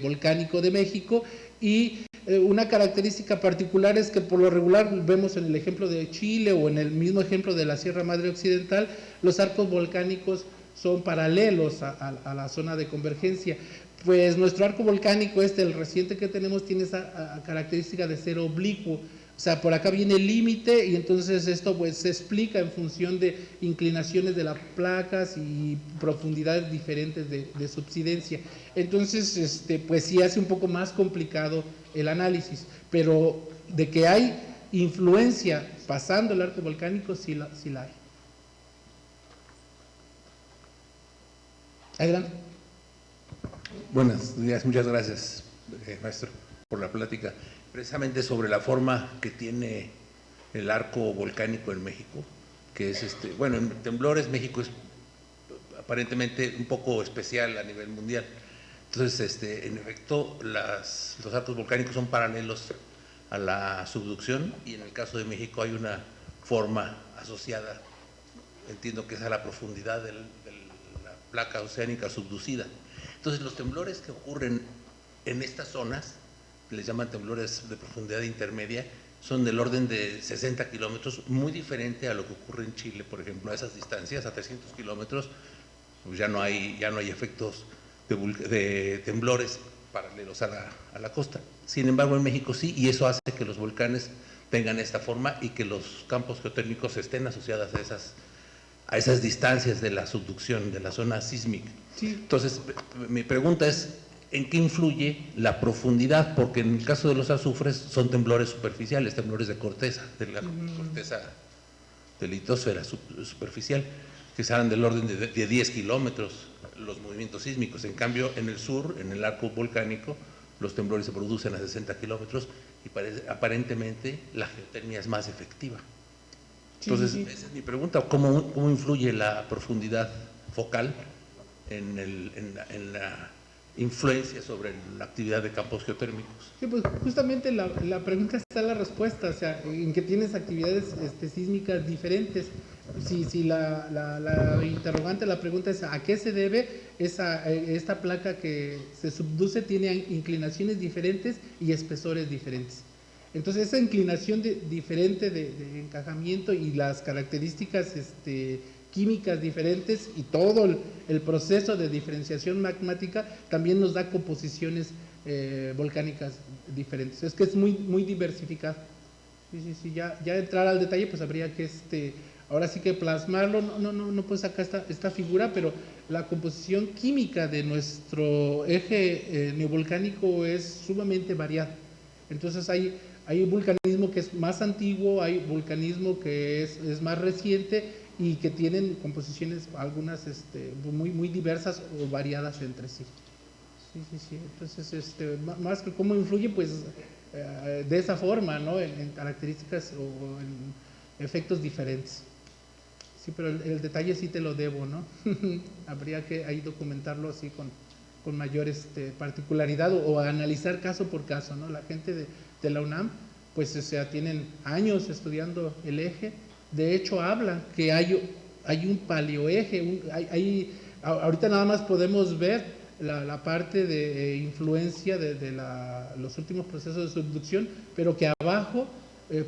volcánico de México y una característica particular es que por lo regular vemos en el ejemplo de Chile o en el mismo ejemplo de la Sierra Madre Occidental, los arcos volcánicos son paralelos a la zona de convergencia. Pues nuestro arco volcánico el reciente que tenemos, tiene esa característica de ser oblicuo. O sea, por acá viene el límite y entonces esto pues se explica en función de inclinaciones de las placas y profundidades diferentes de subsidencia. Entonces, pues sí hace un poco más complicado el análisis, pero de que hay influencia pasando el arco volcánico, sí la hay. Adelante. Buenos días, muchas gracias, maestro, por la plática. Precisamente sobre la forma que tiene el arco volcánico en México, que es bueno, en temblores México es aparentemente un poco especial a nivel mundial. Entonces, en efecto, los arcos volcánicos son paralelos a la subducción y en el caso de México hay una forma asociada, entiendo que es a la profundidad de la placa oceánica subducida. Entonces, los temblores que ocurren en estas zonas, les llaman temblores de profundidad intermedia, son del orden de 60 kilómetros, muy diferente a lo que ocurre en Chile, por ejemplo, a esas distancias, a 300 kilómetros, pues ya no hay efectos de temblores paralelos a la costa. Sin embargo, en México sí, y eso hace que los volcanes tengan esta forma y que los campos geotérmicos estén asociados a esas distancias de la subducción, de la zona sísmica. Sí. Entonces, mi pregunta es, ¿en qué influye la profundidad? Porque en el caso de los azufres son temblores superficiales, temblores de corteza, de la corteza de litosfera superficial, que salen del orden de 10 kilómetros los movimientos sísmicos. En cambio, en el sur, en el arco volcánico, los temblores se producen a 60 kilómetros y aparentemente la geotermia es más efectiva. Entonces, esa es mi pregunta, ¿cómo influye la profundidad focal en la influencia sobre la actividad de campos geotérmicos? Sí, pues justamente la pregunta está la respuesta, o sea, en que tienes actividades sísmicas diferentes. Si la interrogante, la pregunta es ¿a qué se debe esta placa que se subduce? Tiene inclinaciones diferentes y espesores diferentes. Entonces esa inclinación diferente de encajamiento y las características químicas diferentes y todo el proceso de diferenciación magmática también nos da composiciones volcánicas diferentes. Es que es muy diversificado. Sí, ya entrar al detalle, pues habría que ahora sí que plasmarlo. No pues acá esta figura, pero la composición química de nuestro eje neovolcánico es sumamente variada. Entonces hay vulcanismo que es más antiguo, hay vulcanismo que es más reciente y que tienen composiciones algunas muy diversas o variadas entre sí. Sí. Entonces, más que cómo influye, pues de esa forma, ¿no? En características o en efectos diferentes. Sí, pero el detalle sí te lo debo, ¿no? Habría que ahí documentarlo así con mayor particularidad o analizar caso por caso, ¿no? La gente de la UNAM, pues o sea, tienen años estudiando el eje. De hecho, hablan que hay un paleoeje, ahorita nada más podemos ver la parte de influencia de los últimos procesos de subducción, pero que abajo,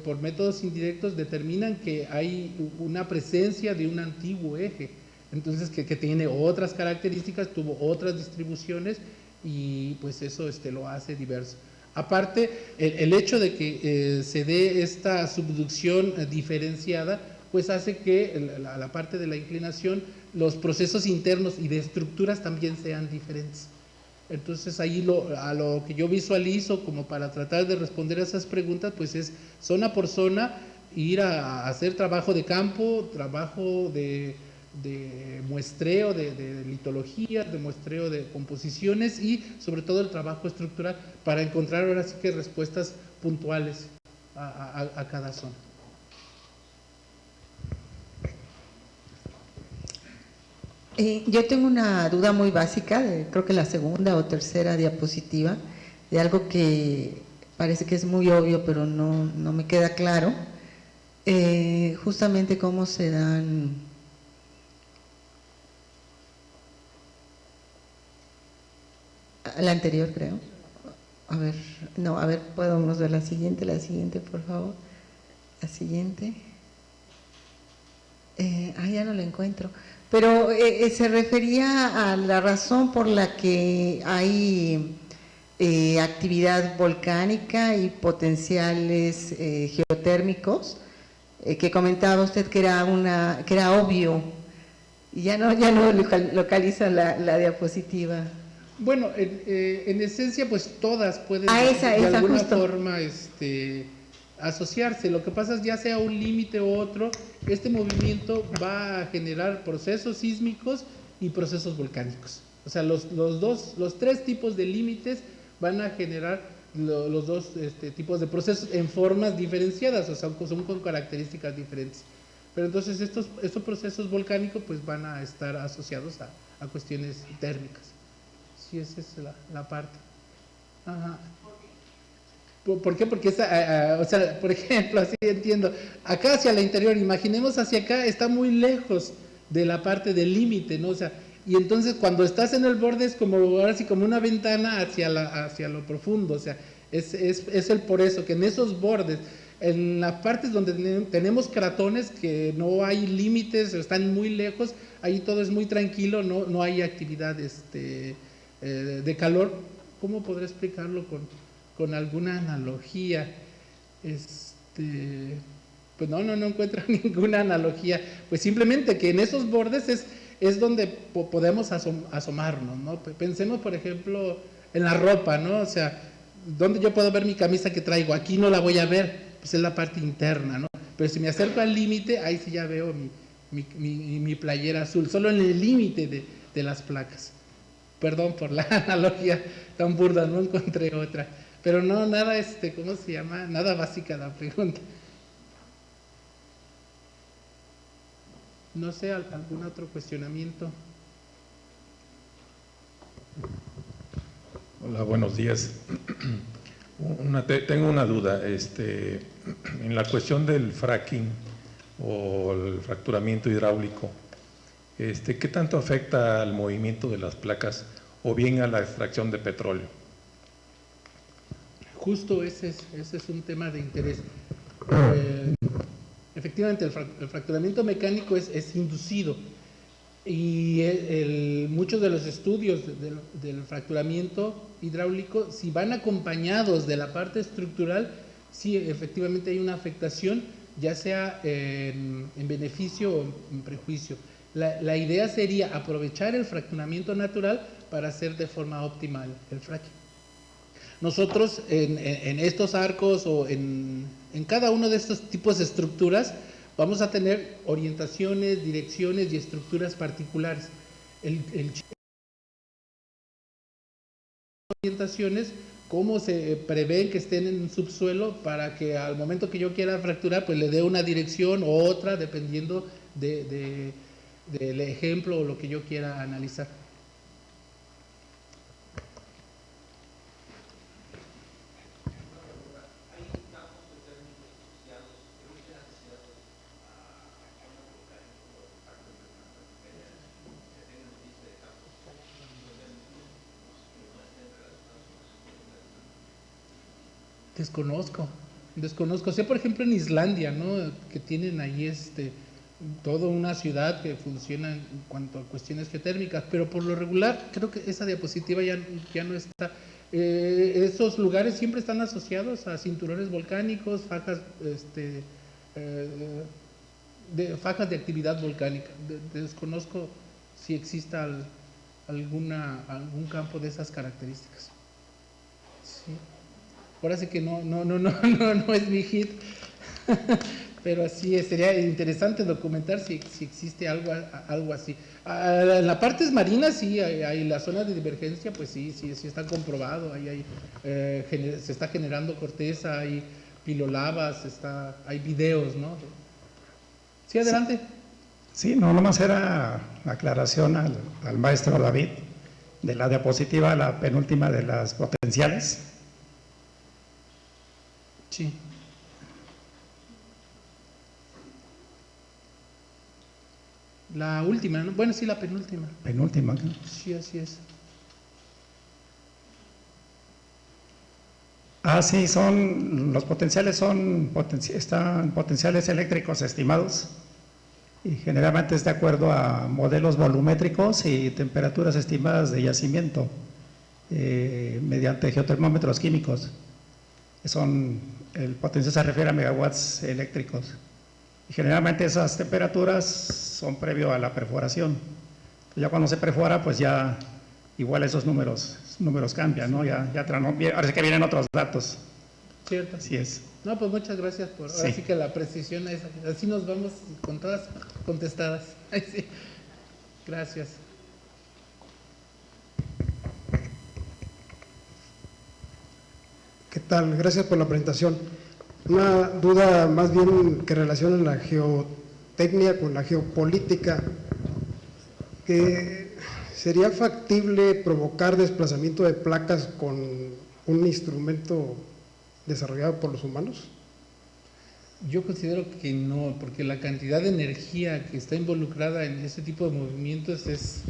por métodos indirectos, determinan que hay una presencia de un antiguo eje, entonces que tiene otras características, tuvo otras distribuciones y pues eso lo hace diverso. Aparte, el hecho de que se dé esta subducción diferenciada, pues hace que la parte de la inclinación, los procesos internos y de estructuras también sean diferentes. Entonces ahí a lo que yo visualizo como para tratar de responder a esas preguntas, pues es zona por zona, ir a hacer trabajo de campo, trabajo de muestreo de litología, de muestreo de composiciones y sobre todo el trabajo estructural para encontrar ahora sí que respuestas puntuales a cada zona. Yo tengo una duda muy básica, creo que la segunda o tercera diapositiva, de algo que parece que es muy obvio pero no me queda claro, justamente cómo se dan la anterior, creo. A ver, podemos ver la siguiente, por favor. La siguiente. Ya no la encuentro. Pero se refería a la razón por la que hay actividad volcánica y potenciales geotérmicos, que comentaba usted que era obvio, y ya no localiza la diapositiva. Bueno, en esencia, pues todas pueden Esa, de alguna justo. forma asociarse. Lo que pasa es ya sea un límite u otro, este movimiento va a generar procesos sísmicos y procesos volcánicos. O sea, los tres tipos de límites van a generar los dos tipos de procesos en formas diferenciadas, o sea, son con características diferentes. Pero entonces estos procesos volcánicos pues van a estar asociados a cuestiones térmicas. Sí, esa es la parte. Ajá. ¿Por qué? Porque o sea, por ejemplo, así entiendo, acá hacia la interior, imaginemos hacia acá, está muy lejos de la parte del límite, ¿no? O sea, y entonces cuando estás en el borde es como, ahora sí, como una ventana hacia lo profundo, o sea, es por eso, que en esos bordes, en las partes donde tenemos cratones que no hay límites, están muy lejos, ahí todo es muy tranquilo, no hay actividad de calor. ¿Cómo podré explicarlo con alguna analogía? Pues no encuentro ninguna analogía. Pues simplemente que en esos bordes es donde podemos asomarnos, ¿no? Pensemos, por ejemplo, en la ropa, ¿no? O sea, ¿dónde yo puedo ver mi camisa que traigo? Aquí no la voy a ver, pues es la parte interna, ¿no? Pero si me acerco al límite, ahí sí ya veo mi playera azul, solo en el límite de las placas. Perdón por la analogía tan burda, no encontré otra. Pero no, nada, ¿cómo se llama? Nada básica la pregunta. No sé, ¿algún otro cuestionamiento? Hola, buenos días. Tengo una duda. En la cuestión del fracking o el fracturamiento hidráulico, ¿qué tanto afecta al movimiento de las placas o bien a la extracción de petróleo? Justo ese es un tema de interés. Efectivamente, el fracturamiento mecánico es inducido y muchos de los estudios del fracturamiento hidráulico, si van acompañados de la parte estructural, sí, efectivamente hay una afectación, ya sea en beneficio o en prejuicio. La idea sería aprovechar el fracturamiento natural para hacer de forma óptima el fracking. Nosotros en estos arcos o en cada uno de estos tipos de estructuras vamos a tener orientaciones, direcciones y estructuras particulares. Orientaciones, cómo se prevén que estén en subsuelo para que al momento que yo quiera fracturar, pues le dé una dirección o otra, dependiendo del ejemplo o lo que yo quiera analizar. Desconozco. Sé, por ejemplo, en Islandia, ¿no? Que tienen ahí toda una ciudad que funciona en cuanto a cuestiones geotérmicas, pero por lo regular creo que esa diapositiva ya no está. Esos lugares siempre están asociados a cinturones volcánicos, fajas de actividad volcánica. Desconozco si exista algún campo de esas características. Sí. Ahora sí que no es mi hit, pero sí sería interesante documentar si existe algo así. En la parte marina sí, hay la zona de divergencia, pues sí está comprobado, ahí se está generando corteza, hay pilolavas, hay videos, ¿no? Sí, adelante. Sí, nomás era la aclaración al maestro David de la diapositiva, la penúltima de las potenciales. Sí. La última, ¿no? Bueno, sí, la penúltima. Penúltima. Sí, así es. Sí, los potenciales están potenciales eléctricos estimados y generalmente es de acuerdo a modelos volumétricos y temperaturas estimadas de yacimiento. mediante geotermómetros químicos. El potencial se refiere a megawatts eléctricos. Y generalmente esas temperaturas son previo a la perforación. Ya cuando se perfora, pues ya igual esos números cambian, ¿no? Ahora sí que vienen otros datos. Cierto. Así es. No, pues muchas gracias por... Ahora sí que la precisión es... Así nos vamos con todas contestadas. Sí. Gracias. ¿Qué tal? Gracias por la presentación. Una duda más bien que relaciona la geotecnia con la geopolítica. ¿Que sería factible provocar desplazamiento de placas con un instrumento desarrollado por los humanos? Yo considero que no, porque la cantidad de energía que está involucrada en ese tipo de movimientos es...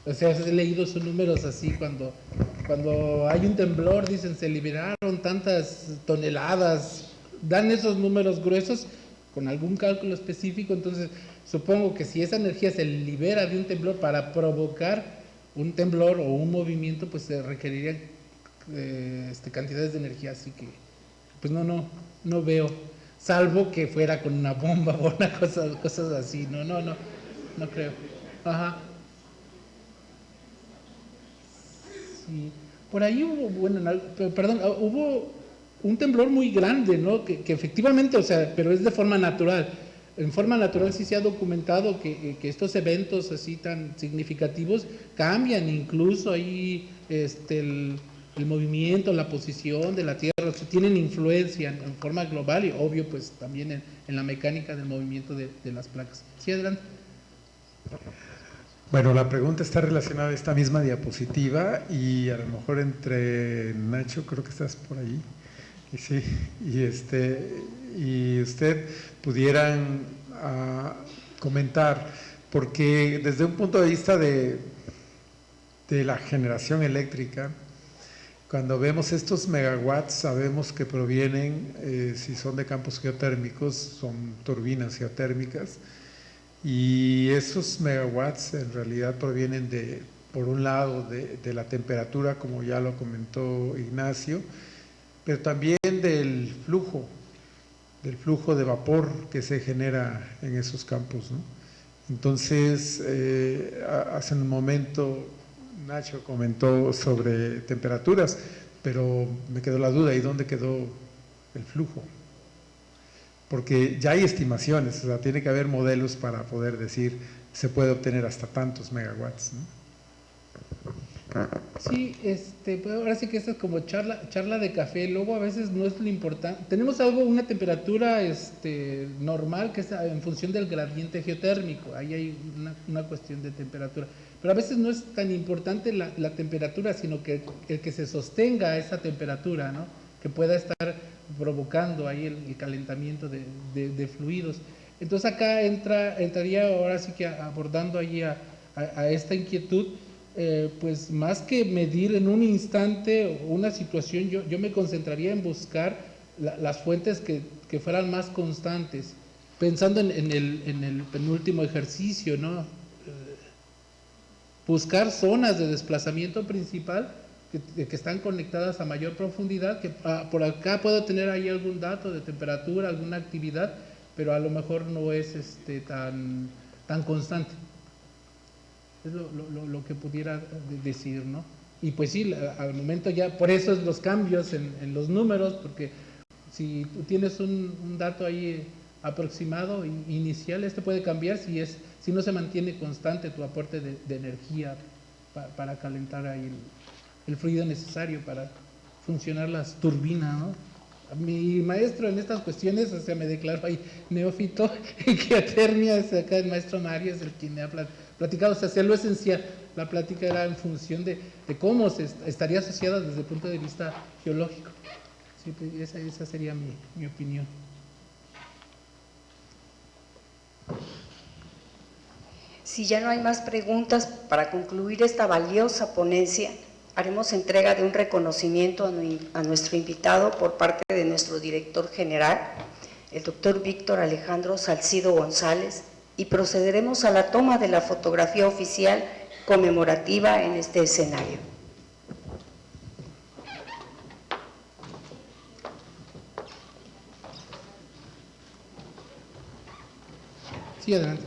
O sea, he leído sus números así, cuando hay un temblor, dicen, se liberaron tantas toneladas, dan esos números gruesos con algún cálculo específico. Entonces supongo que si esa energía se libera de un temblor para provocar un temblor o un movimiento, pues se requerirían cantidades de energía, así que pues no veo, salvo que fuera con una bomba o una cosas así. No creo. Ajá. Sí. Por ahí hubo un temblor muy grande, ¿no? Que efectivamente, o sea, pero es de forma natural. En forma natural sí se ha documentado que estos eventos así tan significativos cambian incluso ahí el movimiento, la posición de la Tierra, o sea, tienen influencia en forma global y obvio pues también en la mecánica del movimiento de las placas. Sí, adelante. Bueno, la pregunta está relacionada a esta misma diapositiva y a lo mejor entre Nacho, creo que estás por ahí, y sí, y usted pudieran comentar, porque desde un punto de vista de la generación eléctrica, cuando vemos estos megawatts sabemos que provienen, si son de campos geotérmicos, son turbinas geotérmicas. Y esos megawatts en realidad provienen por un lado, de la temperatura, como ya lo comentó Ignacio, pero también del flujo de vapor que se genera en esos campos, ¿no? Entonces, hace un momento Nacho comentó sobre temperaturas, pero me quedó la duda, ¿y dónde quedó el flujo? Porque ya hay estimaciones, o sea, tiene que haber modelos para poder decir se puede obtener hasta tantos megawatts, ¿no? Sí, pues ahora sí que esto es como charla de café. Luego a veces no es lo importante. Tenemos una temperatura normal que es en función del gradiente geotérmico. Ahí hay una cuestión de temperatura. Pero a veces no es tan importante la temperatura, sino que el que se sostenga esa temperatura, ¿no? Que pueda estar provocando ahí el calentamiento de fluidos. Entonces acá entraría ahora sí que abordando ahí a esta inquietud, pues más que medir en un instante una situación, yo me concentraría en buscar las fuentes que fueran más constantes, pensando en el penúltimo ejercicio, ¿no? Buscar zonas de desplazamiento principal que están conectadas a mayor profundidad, que por acá puedo tener ahí algún dato de temperatura, alguna actividad, pero a lo mejor no es tan constante. Es lo que pudiera decir, ¿no? Y pues sí, al momento ya, por eso es los cambios en los números, porque si tú tienes un dato ahí aproximado, inicial, puede cambiar si no se mantiene constante tu aporte de energía para calentar ahí el fluido necesario para funcionar las turbinas, ¿no? Mi maestro en estas cuestiones, o sea, me declaró ahí neófito en geotermia, acá el maestro Mario es el quien me ha platicado, o sea, lo esencial, la plática era en función de cómo estaría asociada desde el punto de vista geológico. Sí, pues esa sería mi opinión. Si ya no hay más preguntas, para concluir esta valiosa ponencia, haremos entrega de un reconocimiento a nuestro invitado por parte de nuestro director general, el doctor Víctor Alejandro Salcido González, y procederemos a la toma de la fotografía oficial conmemorativa en este escenario. Sí, adelante.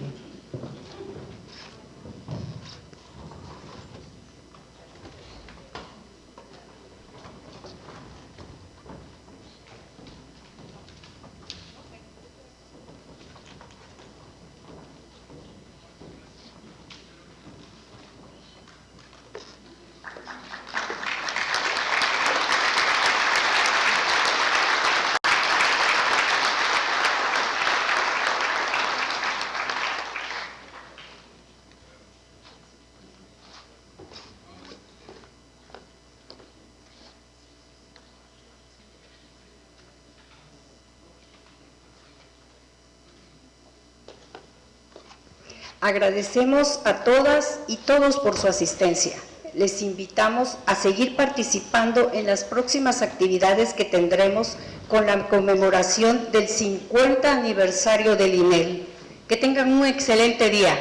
Agradecemos a todas y todos por su asistencia. Les invitamos a seguir participando en las próximas actividades que tendremos con la conmemoración del 50 aniversario del INEL. Que tengan un excelente día.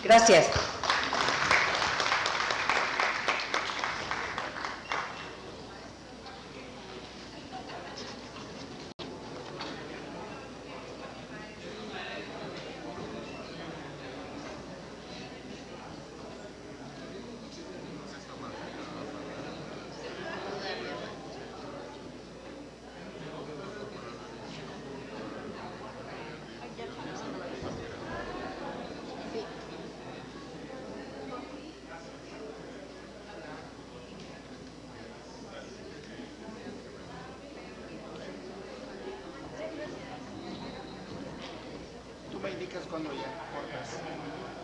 Gracias. Tú me indicas cuando ya cortas.